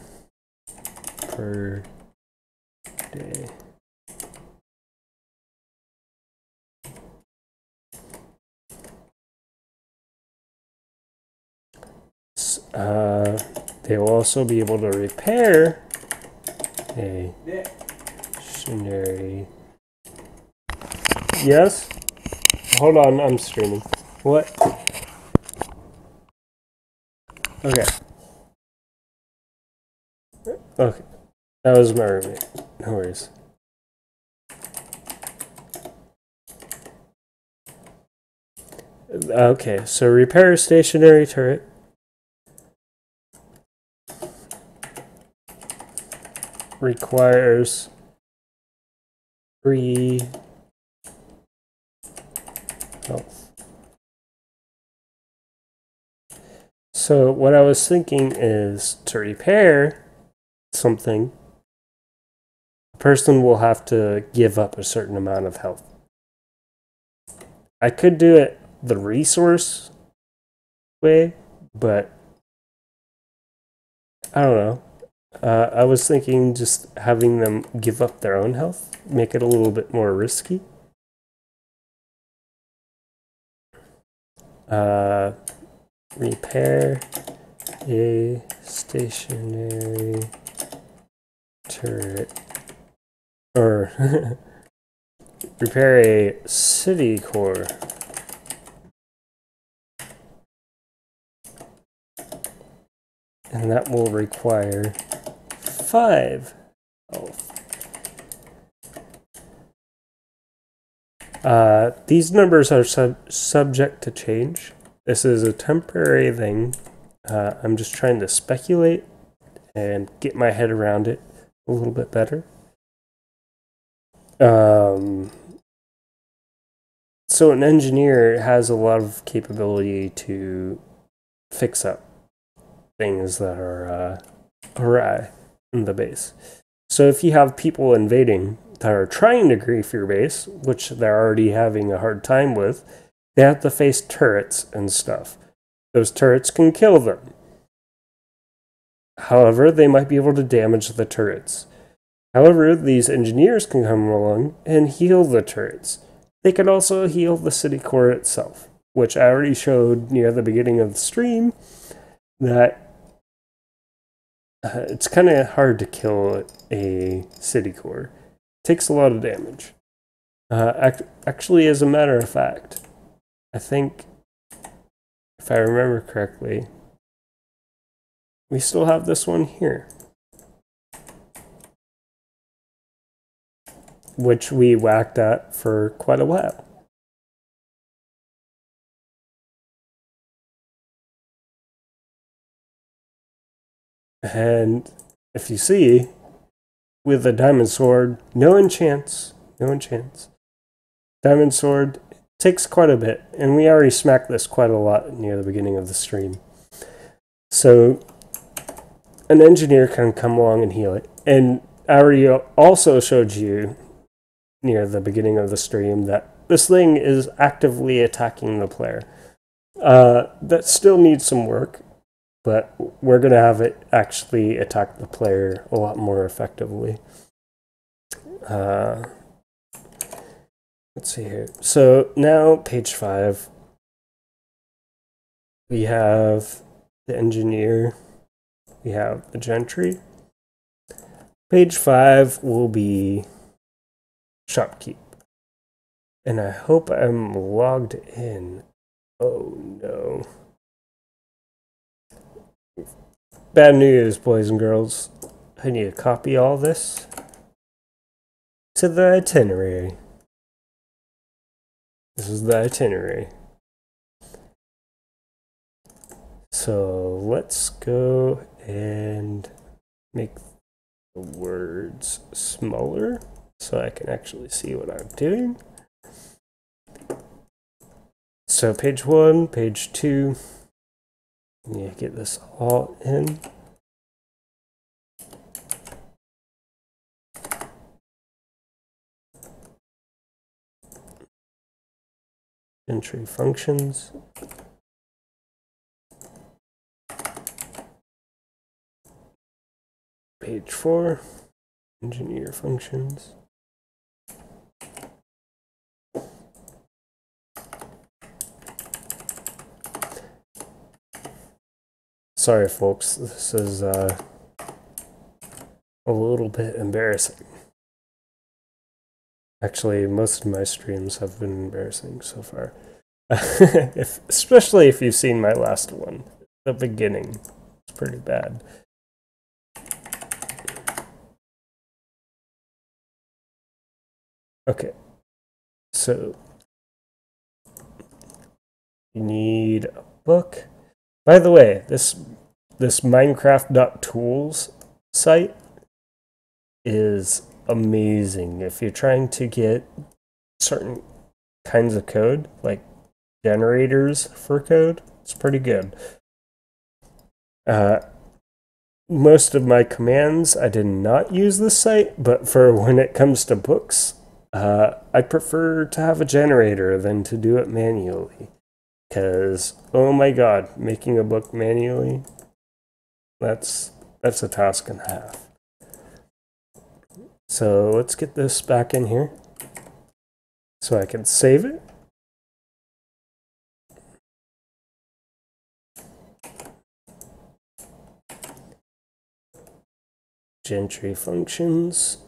A: per day. They will also be able to repair a stationary. Yes? Hold on, I'm streaming. What? Okay. Okay. That was my roommate. No worries. Okay, so repair a stationary turret. Requires 3 health. So what I was thinking is to repair something, a person will have to give up a certain amount of health. I could do it the resource way, but I don't know. I was thinking just having them give up their own health, make it a little bit more risky. Repair a stationary turret. Or repair a city core. And that will require 5 health. These numbers are subject to change. This is a temporary thing. I'm just trying to speculate and get my head around it a little bit better. So an engineer has a lot of capability to fix up things that are awry in the base. So if you have people invading that are trying to grief your base, which they're already having a hard time with, they have to face turrets and stuff. Those turrets can kill them. However, they might be able to damage the turrets. However, these engineers can come along and heal the turrets. They can also heal the city core itself, which I already showed near the beginning of the stream that it's kind of hard to kill a city core. It takes a lot of damage. Actually, as a matter of fact, I think, if I remember correctly, we still have this one here, which we whacked at for quite a while. And if you see, with the diamond sword, no enchants. Diamond sword takes quite a bit, and we already smacked this quite a lot near the beginning of the stream. So an engineer can come along and heal it. And I already also showed you near the beginning of the stream that this thing is actively attacking the player. That still needs some work, but we're going to have it actually attack the player a lot more effectively. Let's see here. So now, page 5. We have the engineer. We have the gentry. Page 5 will be shopkeep. And I hope I'm logged in. Oh no. Bad news, boys and girls. I need to copy all this to the itinerary. This is the itinerary. So let's go and make the words smaller so I can actually see what I'm doing. So page 1, page 2. Yeah, get this all in. Entry functions. Page 4, engineer functions. Sorry, folks, this is a little bit embarrassing. Actually, most of my streams have been embarrassing so far. Especially if you've seen my last one, the beginning. It's pretty bad. Okay, so you need a book. By the way, this Minecraft.tools site is amazing if you're trying to get certain kinds of code, like generators for code. It's pretty good. Uh, most of my commands, I did not use this site, but for when it comes to books, I prefer to have a generator than to do it manually. Because, oh my god, making a book manually, that's a task and a half. So let's get this back in here so I can save it. Gentry functions.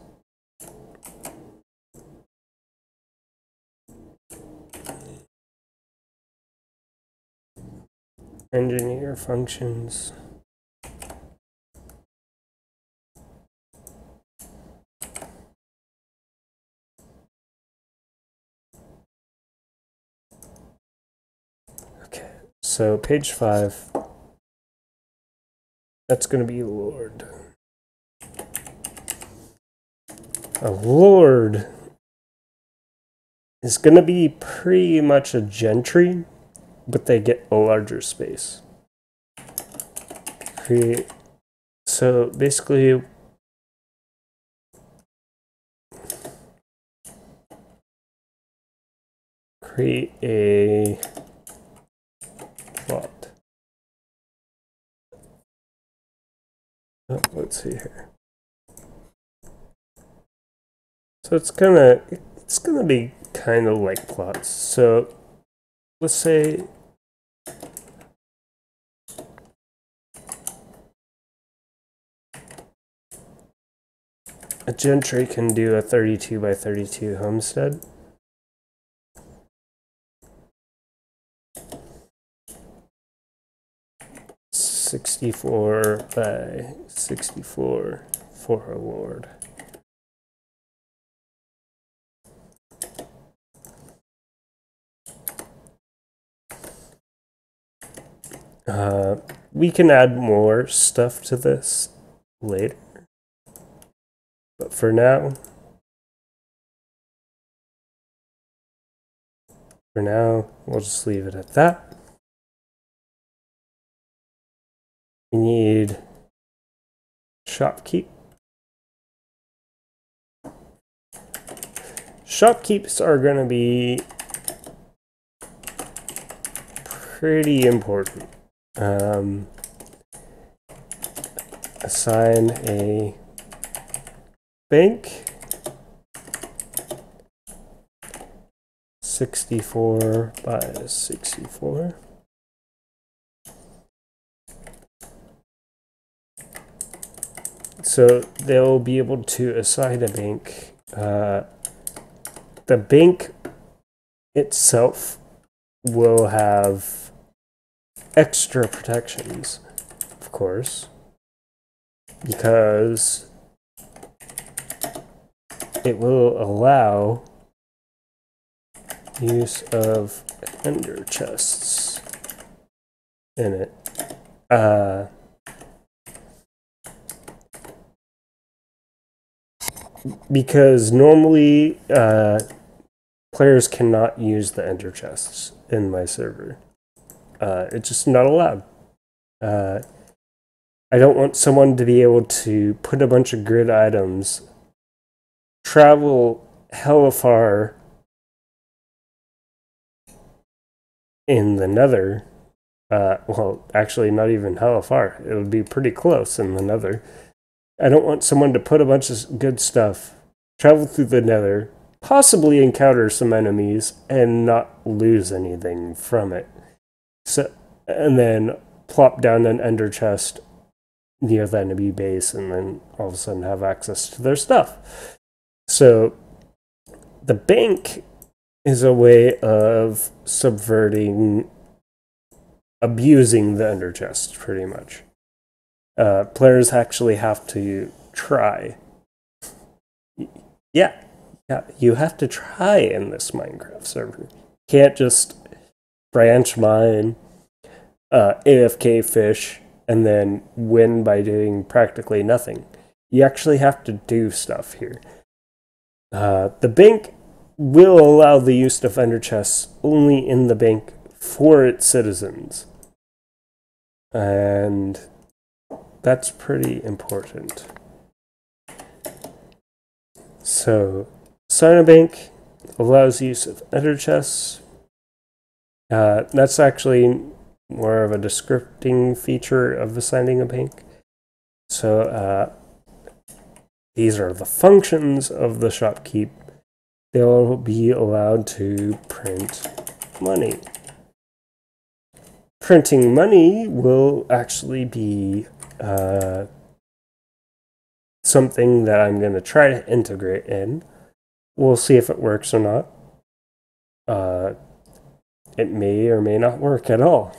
A: Engineer functions. Okay, so page 5. That's going to be Lord. A Lord is going to be pretty much a Gentry, but they get a larger space. So basically, create a plot. Oh, let's see here. So it's gonna be kind of like plots. So let's say a Gentry can do a 32 by 32 homestead. (64 by 64 for a Lord). We can add more stuff to this later, but for now, we'll just leave it at that. We need shopkeep. Shopkeeps are going to be pretty important. Assign a bank 64 by 64. So they'll be able to assign a bank. The bank itself will have extra protections, of course, because it will allow use of ender chests in it. Because normally players cannot use the ender chests in my server. It's just not allowed. I don't want someone to be able to put a bunch of grid items, travel hella far in the Nether. Well, actually, not even hella far. It would be pretty close in the Nether. I don't want someone to put a bunch of good stuff, travel through the Nether, possibly encounter some enemies, and not lose anything from it. So, and then plop down an ender chest near the enemy base, and then all of a sudden have access to their stuff. So, the bank is a way of subverting, abusing the ender chest, pretty much. Players actually have to try. Yeah, you have to try in this Minecraft server. You can't just branch mine, AFK fish, and then win by doing practically nothing. You actually have to do stuff here. The bank will allow the use of ender chests only in the bank for its citizens. And that's pretty important. So, sign a bank allows use of enter chests. That's actually more of a descripting feature of assigning a bank. So, these are the functions of the shopkeep. They'll be allowed to print money. Printing money will actually be something that I'm going to try to integrate in. We'll see if it works or not. It may or may not work at all.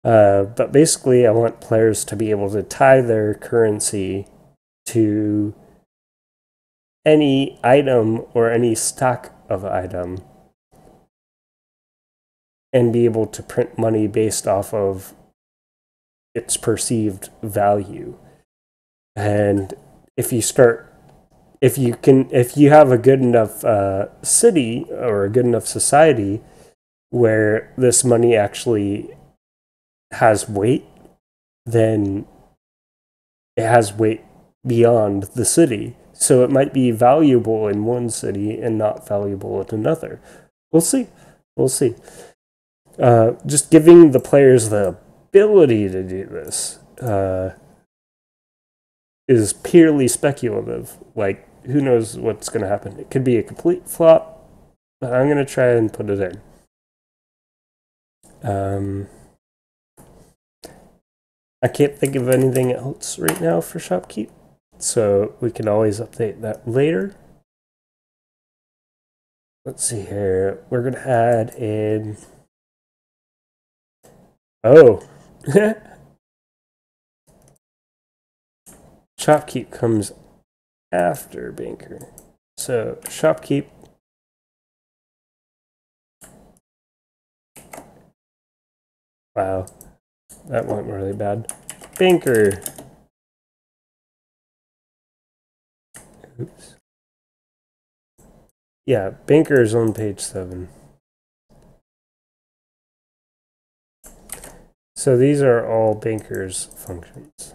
A: But basically, I want players to be able to tie their currency to any item or any stock of item and be able to print money based off of its perceived value. And if you have a good enough city or a good enough society where this money actually has weight, then it has weight beyond the city. So it might be valuable in one city and not valuable in another. We'll see. Just giving the players the ability to do this is purely speculative. Like, who knows what's going to happen? It could be a complete flop, but I'm going to try and put it in. I can't think of anything else right now for Shopkeep, so we can always update that later. Let's see here. We're going to add in... Oh! Shopkeep comes after Banker. So, Shopkeep. Wow. That went really bad. Banker. Oops. Yeah, Banker is on page 7. So these are all Banker's functions.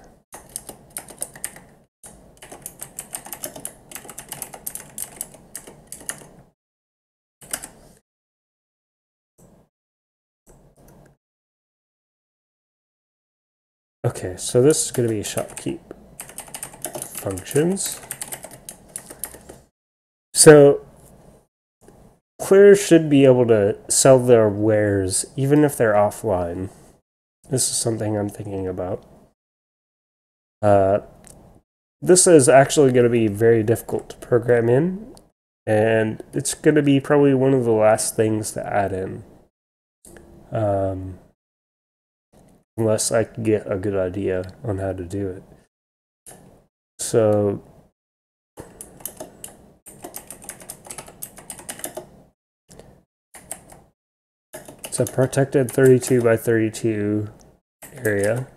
A: Okay, so this is going to be Shopkeep functions. So players should be able to sell their wares even if they're offline. This is something I'm thinking about. This is actually going to be very difficult to program in, and it's going to be probably one of the last things to add in. Unless I can get a good idea on how to do it. So it's a protected 32 by 32 area.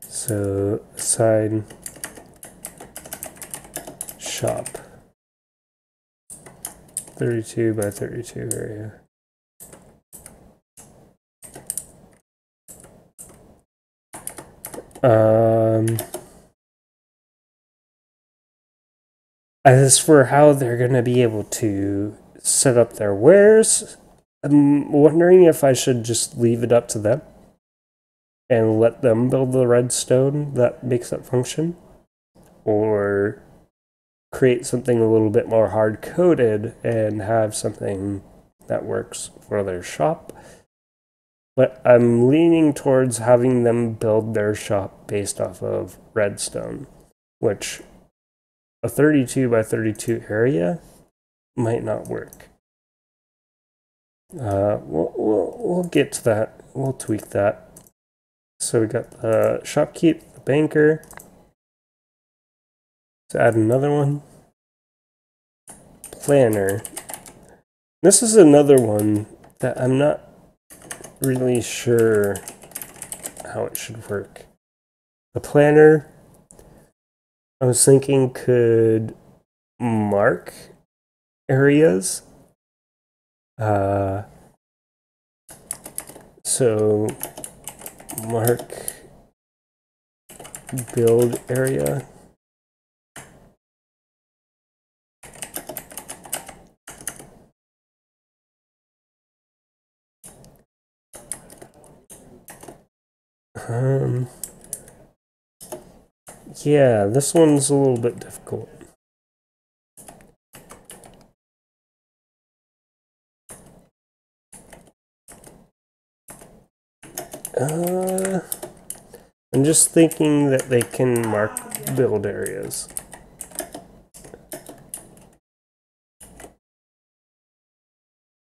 A: So assign shop 32 by 32 area. As for how they're going to be able to set up their wares, I'm wondering if I should just leave it up to them and let them build the redstone that makes that function, or create something a little bit more hard-coded and have something that works for their shop. But I'm leaning towards having them build their shop based off of redstone, which a 32 by 32 area might not work. We'll get to that. We'll tweak that. So we got the Shopkeep, the Banker. Let's add another one. Planner. This is another one that I'm not really sure how it should work. The planner, I was thinking, could mark areas. So mark build area. Yeah, this one's a little bit difficult. I'm just thinking that they can mark build areas.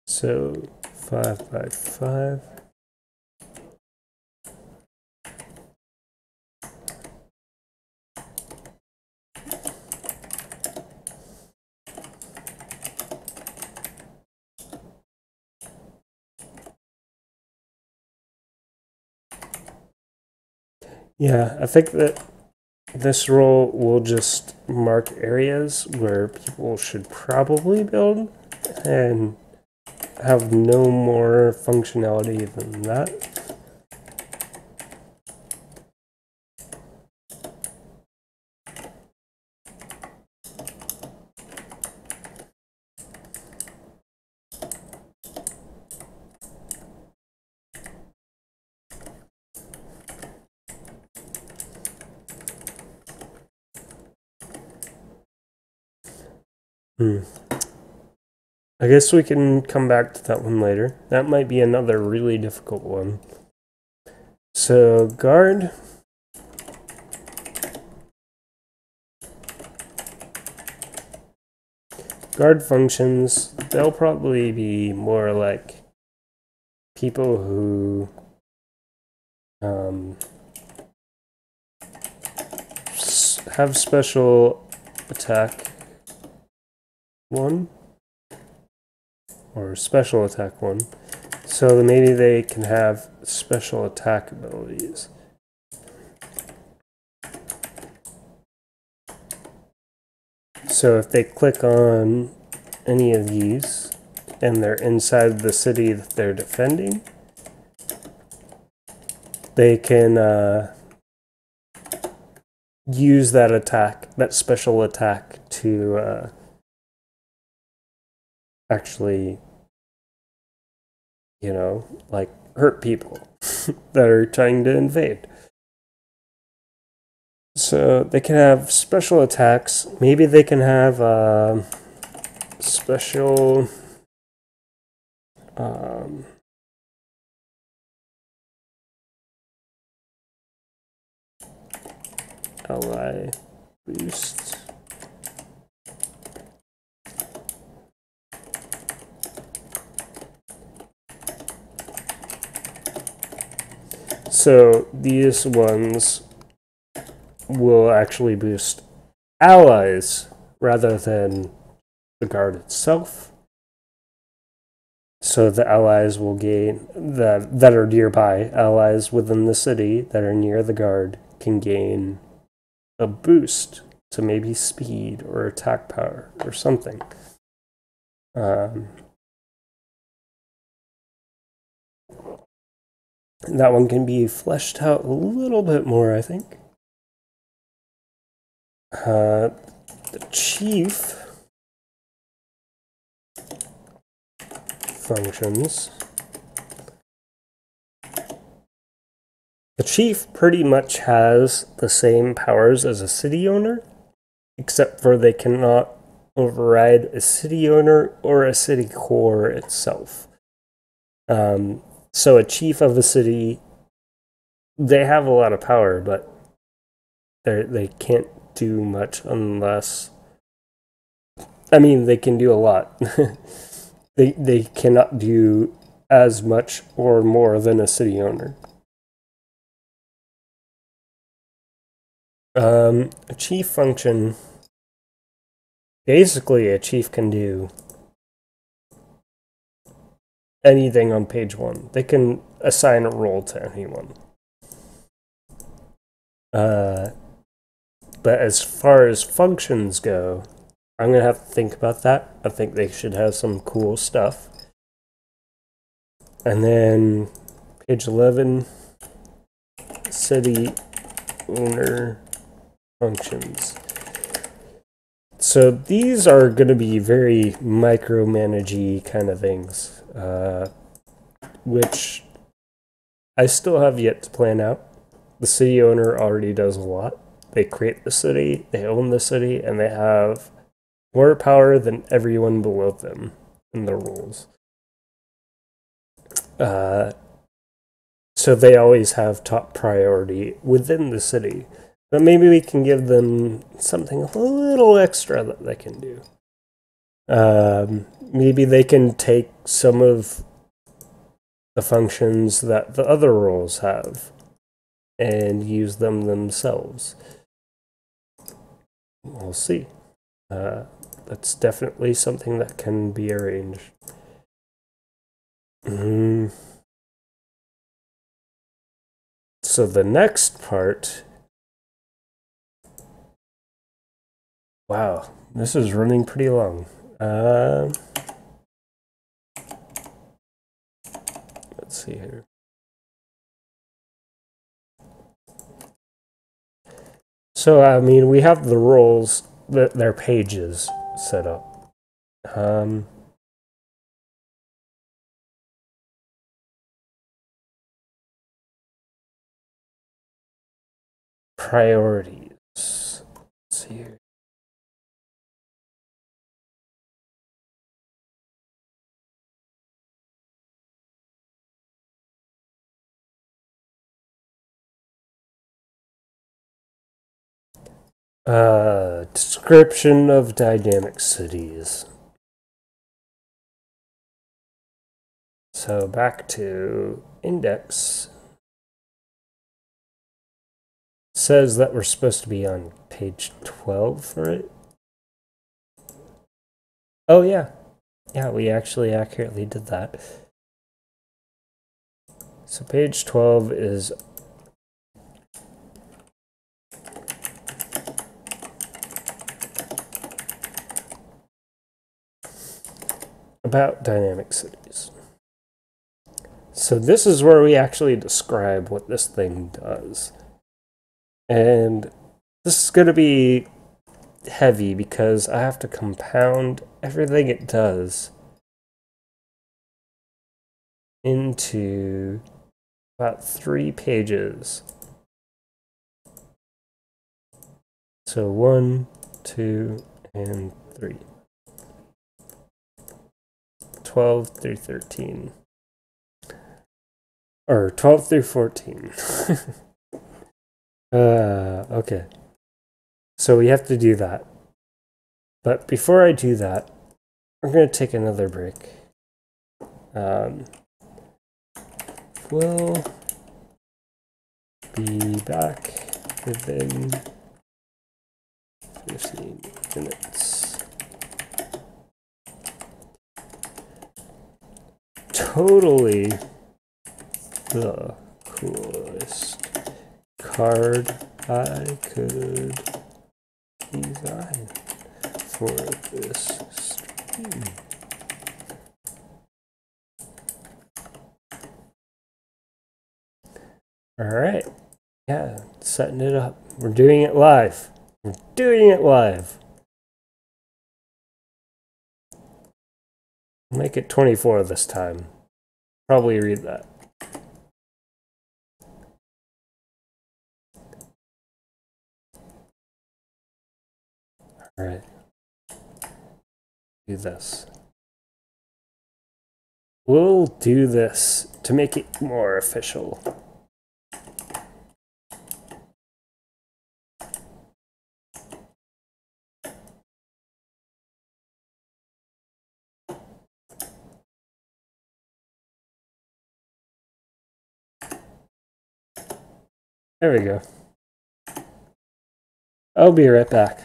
A: So 5 by 5. Yeah, I think that this role will just mark areas where people should probably build and have no more functionality than that. I guess we can come back to that one later. That might be another really difficult one. So guard. Guard functions, they'll probably be more like people who have special attack 1 or special attack 1. So maybe they can have special attack abilities. So if they click on any of these and they're inside the city that they're defending, they can use that attack, that special attack, to actually, you know, like hurt people that are trying to invade. So they can have special attacks. Maybe they can have special ally boost. So these ones will actually boost allies rather than the guard itself. So the allies will gain, that are nearby, allies within the city that are near the guard can gain a boost to maybe speed or attack power or something. That one can be fleshed out a little bit more, I think. The chief functions. The chief pretty much has the same powers as a city owner, except for they cannot override a city owner or a city core itself. So a chief of a city, they have a lot of power, but they can't do much unless, I mean, they can do a lot. They cannot do as much or more than a city owner. A chief function, basically a chief can do anything on page 1. They can assign a role to anyone. But as far as functions go, I'm going to have to think about that. I think they should have some cool stuff. And then Page 11, city owner functions. So these are going to be very micromanagey kind of things, which I still have yet to plan out. The city owner already does a lot. They create the city, they own the city, and they have more power than everyone below them in the rules. So they always have top priority within the city. But maybe we can give them something a little extra that they can do. Maybe they can take some of the functions that the other roles have and use them themselves. We'll see. That's definitely something that can be arranged. So the next part... Wow, this is running pretty long. Let's see here. So, I mean, we have the roles, their pages set up. Priorities. Let's see here. Description of dynamic cities. So back to index. It says that we're supposed to be on page 12 for it. Oh yeah. Yeah, we actually accurately did that. So page 12 is about dynamic cities. So this is where we actually describe what this thing does. And this is going to be heavy because I have to compound everything it does into about 3 pages. So 1, 2, and 3. 12 through 13. Or 12 through 14. Okay. So we have to do that. But before I do that, we're going to take another break. We'll be back within 15 minutes. Totally the coolest card I could design for this stream. All right. Yeah, setting it up. We're doing it live. We're doing it live. Make it 24 this time. Probably read that. All right. Do this. We'll do this to make it more official. There we go. I'll be right back.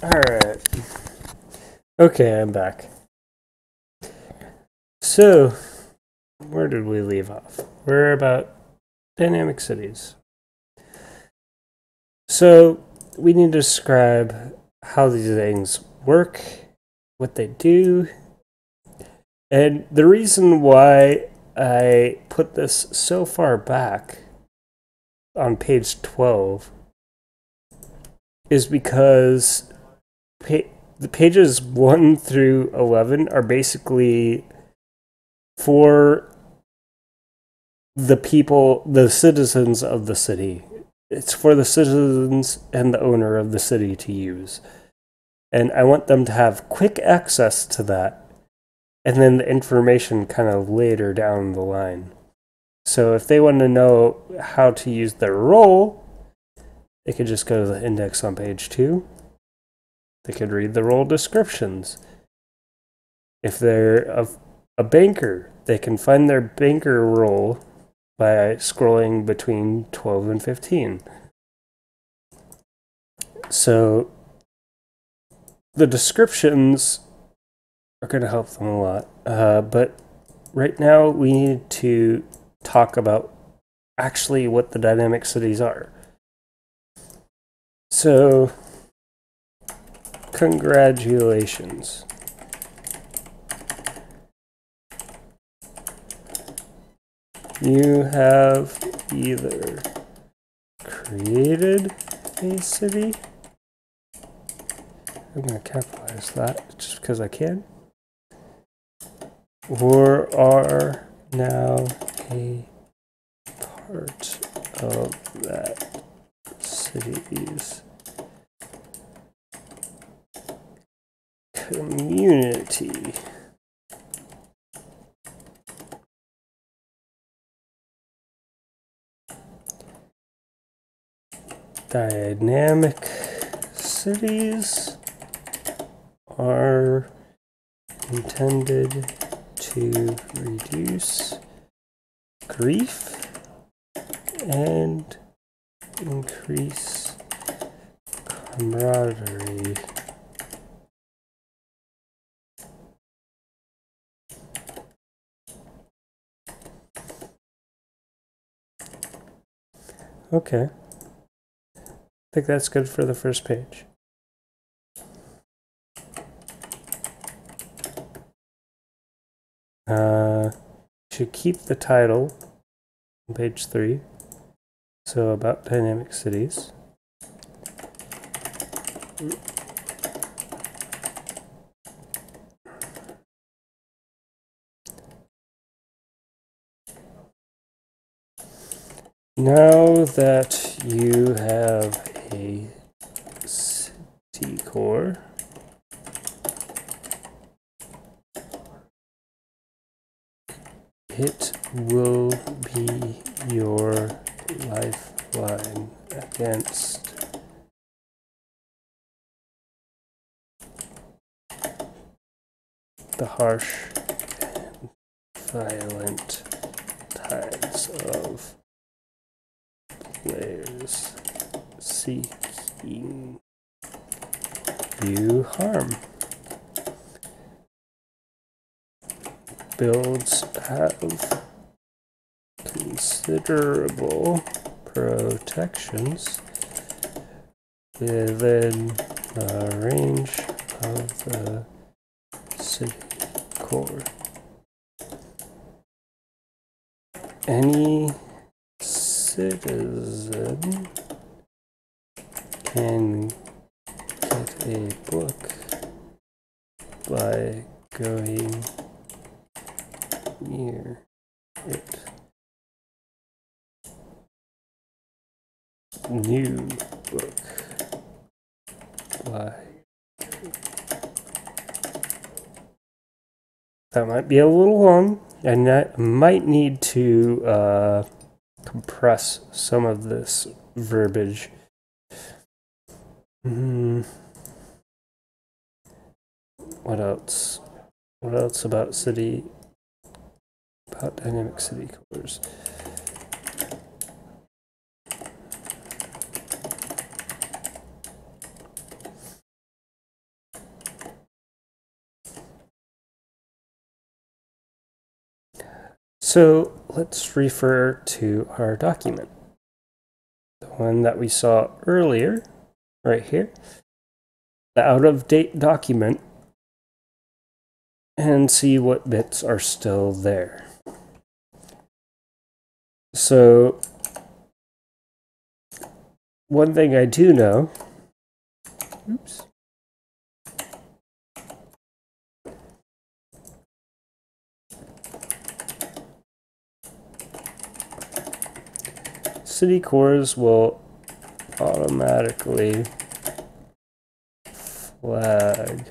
A: Alright. Okay, I'm back. So, where did we leave off? We're about dynamic cities. So, we need to describe how these things work, what they do, and the reason why I put this so far back on page 12 is because the pages 1 through 11 are basically for the people, the citizens of the city. It's for the citizens and the owner of the city to use. And I want them to have quick access to that, and then the information kind of later down the line. So if they want to know how to use their role, they could just go to the index on page 2. They could read the role descriptions. If they're a banker, they can find their banker role by scrolling between 12 and 15. So the descriptions are going to help them a lot. But right now we need to talk about actually what the dynamic cities are. So, congratulations. You have either created a city, I'm going to capitalize that just because I can, or are now a part of that city's community. Dynamic cities are intended to reduce grief and increase camaraderie. Okay. I think that's good for the first page. Should keep the title on page 3. So about dynamic cities. Now that you have a city core, it will be your lifeline against the harsh and violent tides of players seeking you harm. Builds have considerable protections within the range of the city core. Any citizen can get a book by going near it. New book by. That might be a little long, and I might need to compress some of this verbiage. What else? What else about city? About dynamic city cores? So let's refer to our document. The one that we saw earlier, right here. The out-of-date document, and see what bits are still there. So one thing I do know, oops, city cores will automatically flag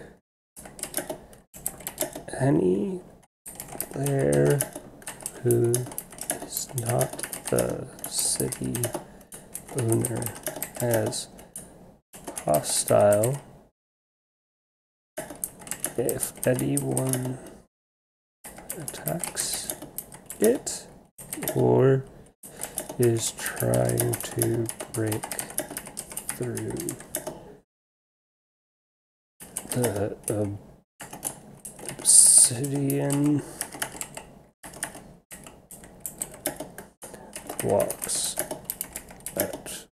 A: any player who is not the city owner as hostile if anyone attacks it or is trying to break through the obsidian blocks that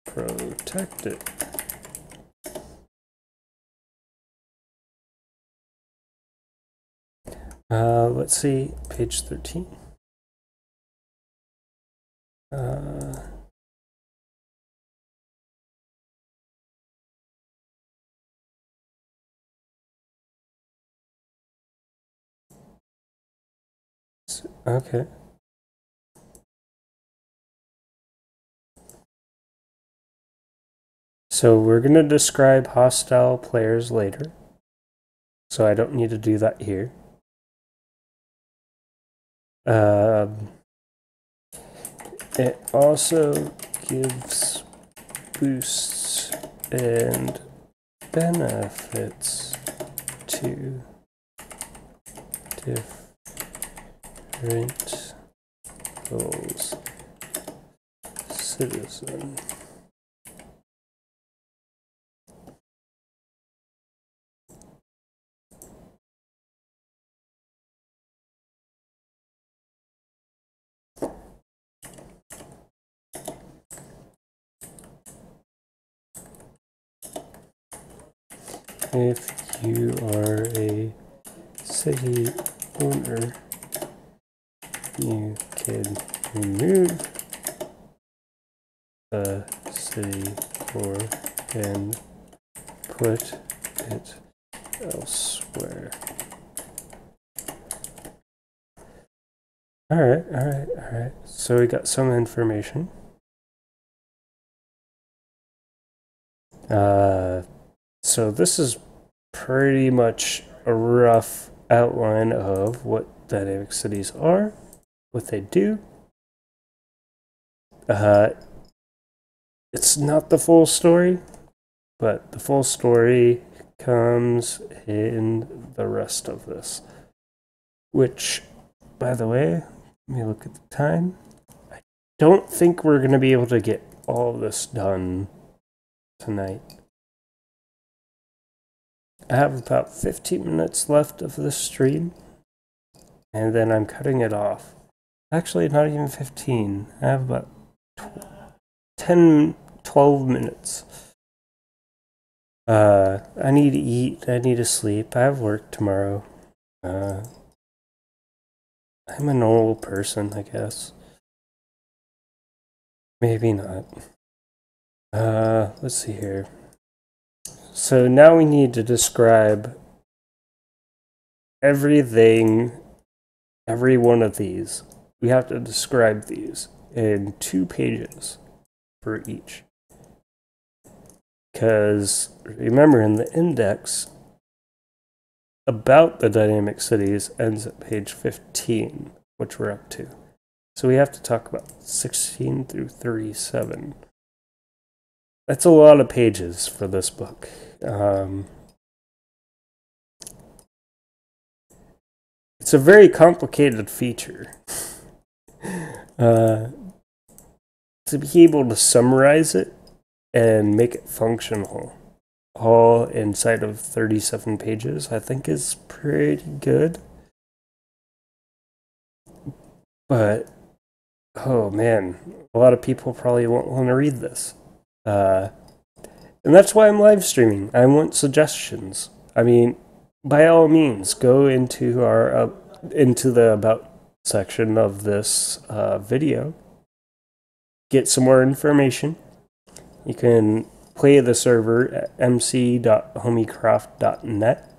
A: protect it. Let's see, page 13. Okay. So we're going to describe hostile players later. So I don't need to do that here. It also gives boosts and benefits to different goals. Citizen. If you are a city owner, you can remove the city core and put it elsewhere. All right. So we got some information. So this is pretty much a rough outline of what dynamic cities are, what they do. It's not the full story, but the full story comes in the rest of this. Which, by the way, let me look at the time. I don't think we're going to be able to get all of this done tonight. I have about 15 minutes left of this stream, and then I'm cutting it off. Actually, not even 15. I have about 10, 12 minutes. I need to eat. I need to sleep. I have work tomorrow. I'm a normal person, I guess. Maybe not. Let's see here. So now we need to describe everything, every one of these. We have to describe these in 2 pages for each. Because remember, in the index about the dynamic cities ends at page 15, which we're up to. So we have to talk about 16 through 37. That's a lot of pages for this book. It's a very complicated feature. To be able to summarize it and make it functional all inside of 37 pages, I think is pretty good. But, oh man, a lot of people probably won't want to read this. And that's why I'm live streaming. I want suggestions. I mean, by all means, go into our into the about section of this video. Get some more information. You can play the server at mc.homiecraft.net,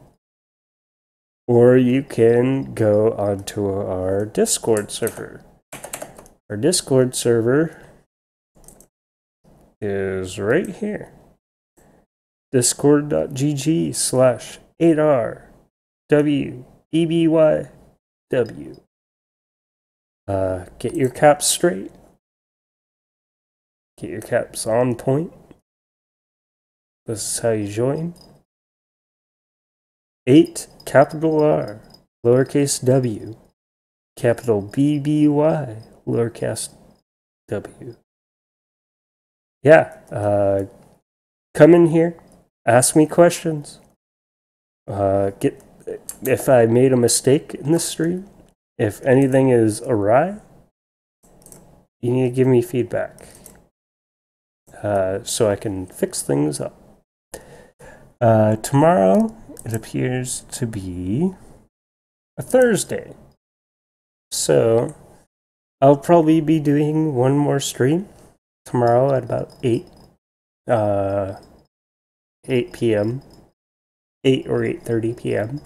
A: or you can go onto our Discord server. Our Discord server is right here. discord.gg/8rwebbyw. Get your caps straight. Get your caps on point. This is how you join. 8, capital R, lowercase w, capital BBY, lowercase w. Yeah, come in here, ask me questions. If I made a mistake in this stream, if anything is awry, you need to give me feedback so I can fix things up. Tomorrow, it appears to be a Thursday. So, I'll probably be doing one more stream tomorrow at about 8 p.m. 8 or 8:30 p.m.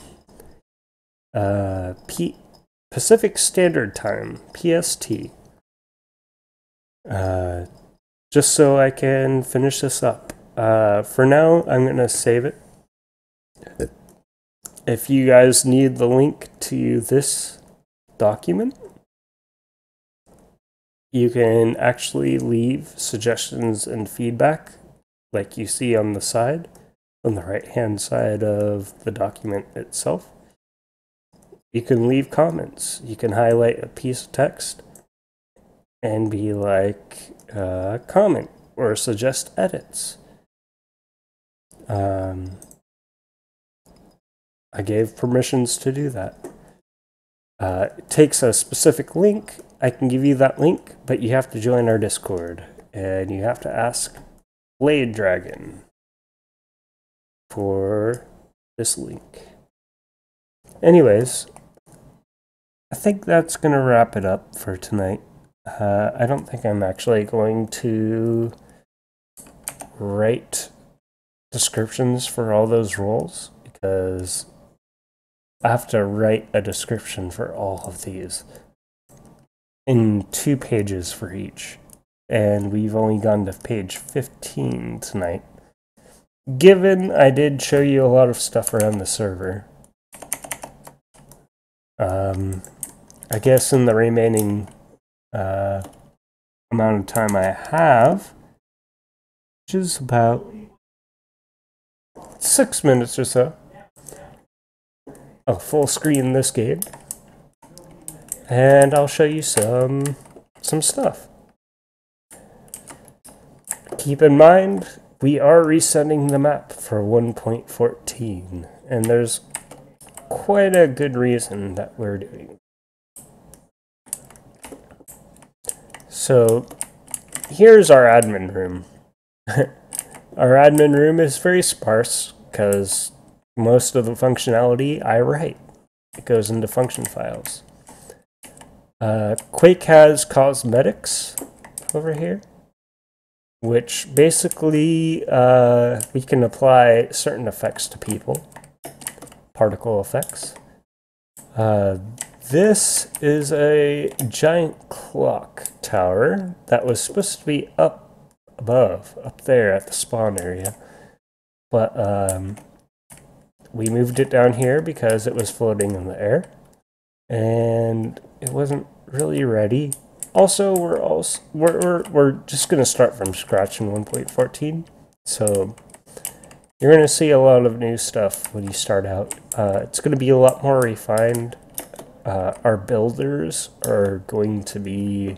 A: Pacific Standard Time, PST. Just so I can finish this up. For now, I'm going to save it. If you guys need the link to this document, you can actually leave suggestions and feedback like you see on the side, on the right-hand side of the document itself. You can leave comments. You can highlight a piece of text and be like, comment or suggest edits. I gave permissions to do that. It takes a specific link. I can give you that link, but you have to join our Discord, and you have to ask Blade Dragon for this link. Anyways, I think that's going to wrap it up for tonight. I don't think I'm actually going to write descriptions for all those roles, because I have to write a description for all of these in 2 pages for each, and we've only gone to page 15 tonight. Given I did show you a lot of stuff around the server, I guess in the remaining amount of time I have, which is about 6 minutes or so, I'll full screen this game, and I'll show you some stuff. Keep in mind, we are resetting the map for 1.14, and there's quite a good reason that we're doing. So, here's our admin room. Our admin room is very sparse, because most of the functionality I write. It goes into function files. Quake has cosmetics over here, which basically we can apply certain effects to people. Particle effects. This is a giant clock tower that was supposed to be up there at the spawn area. But we moved it down here because it was floating in the air, and it wasn't really ready. Also, we're just gonna start from scratch in 1.14, so you're gonna see a lot of new stuff when you start out. It's gonna be a lot more refined. Our builders are going to be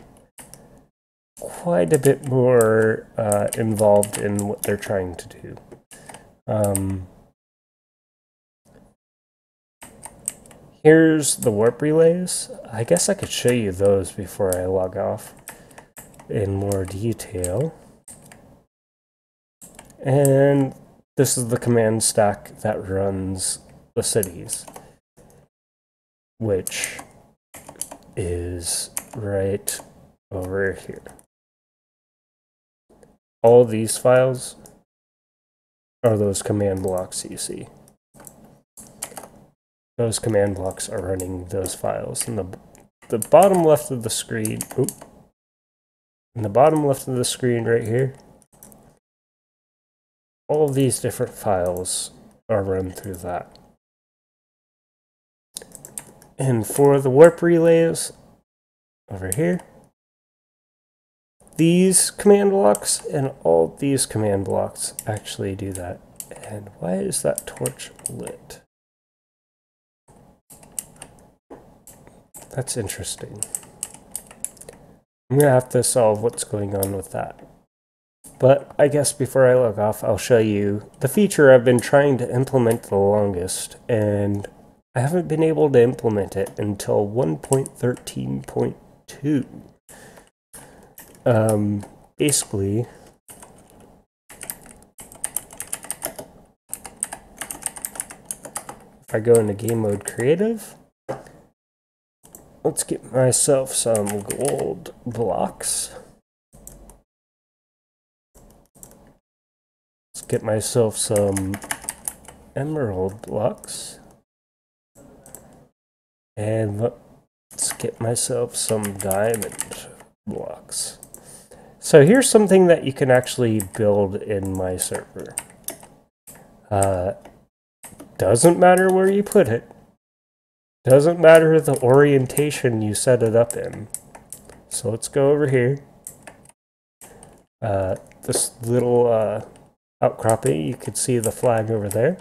A: quite a bit more involved in what they're trying to do. Here's the warp relays. I guess I could show you those before I log off in more detail. And this is the command stack that runs the cities, which is right over here. All these files are those command blocks you see. Those command blocks are running those files. And the bottom left of the screen, in the bottom left of the screen right here, all of these different files are run through that. And for the warp relays, over here, these command blocks and all these command blocks actually do that. And why is that torch lit? That's interesting. I'm gonna have to solve what's going on with that. But I guess before I log off, I'll show you the feature I've been trying to implement the longest, and I haven't been able to implement it until 1.13.2. Basically, if I go into game mode creative, let's get myself some gold blocks. Let's get myself some emerald blocks. And let's get myself some diamond blocks. So here's something that you can actually build in my server. Doesn't matter where you put it. Doesn't matter the orientation you set it up in. So let's go over here. This little outcropping, you can see the flag over there.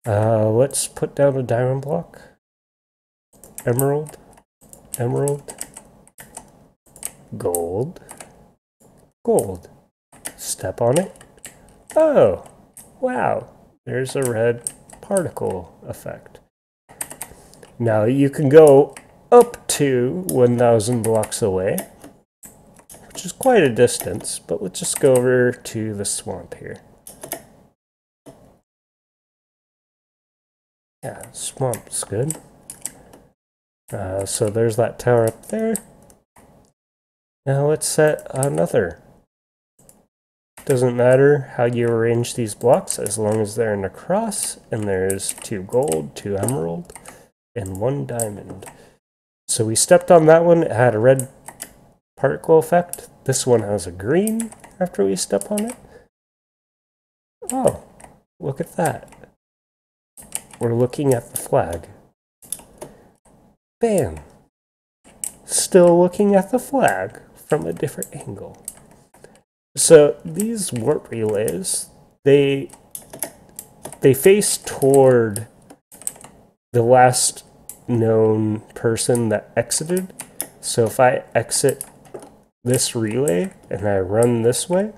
A: Let's put down a diamond block. Emerald. Emerald. Gold. Gold. Step on it. Oh, wow. There's a red particle effect. Now you can go up to 1,000 blocks away, which is quite a distance, but let's just go over to the swamp here. Yeah, swamp's good. So there's that tower up there. Now let's set another. Doesn't matter how you arrange these blocks as long as they're in a cross, and there's 2 gold, 2 emerald, and 1 diamond. So we stepped on that one, it had a red particle effect. This one has a green after we step on it. Oh, look at that. We're looking at the flag. Bam! Still looking at the flag from a different angle. So these warp relays, they face toward the last known person that exited. So if I exit this relay and I run this way,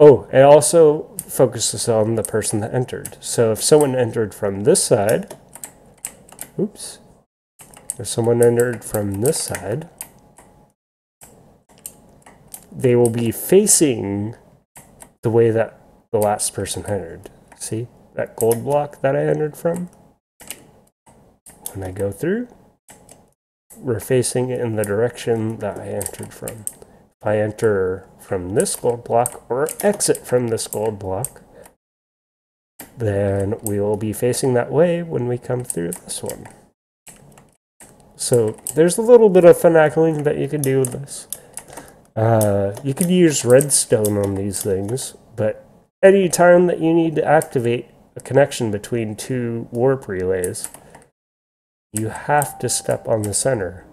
A: oh, it also focuses on the person that entered. So if someone entered from this side, oops, if someone entered from this side, they will be facing the way that the last person entered. See that gold block that I entered from? When I go through, we're facing it in the direction that I entered from. If I enter from this gold block or exit from this gold block, then we will be facing that way when we come through this one. So there's a little bit of finagling that you can do with this. You could use redstone on these things, but any time that you need to activate a connection between 2 warp relays, you have to step on the center.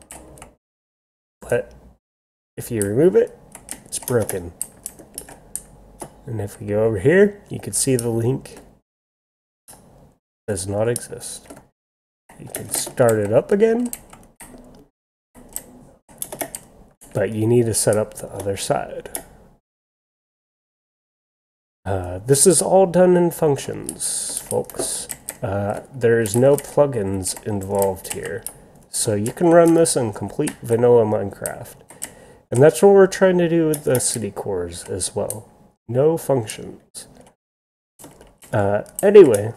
A: But if you remove it, it's broken. And if we go over here, you can see the link does not exist. You can start it up again, but you need to set up the other side. This is all done in functions, folks. There's no plugins involved here. So you can run this in complete vanilla Minecraft. And that's what we're trying to do with the city cores as well. No functions. Anyway,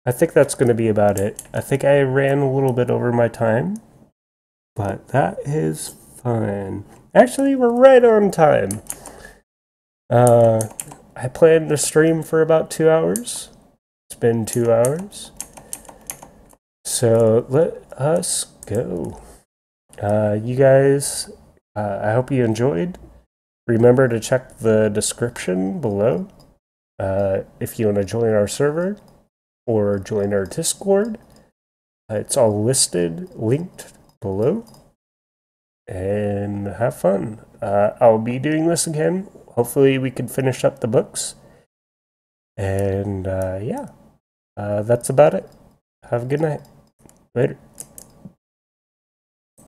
A: I think that's going to be about it. I think I ran a little bit over my time, but that is fine. Actually, we're right on time. I planned to stream for about 2 hours. It's been 2 hours. So let us go. You guys, I hope you enjoyed. Remember to check the description below if you want to join our server or join our Discord. It's all linked below. And have fun. I'll be doing this again. Hopefully we can finish up the books. And yeah, that's about it. Have a good night. Later.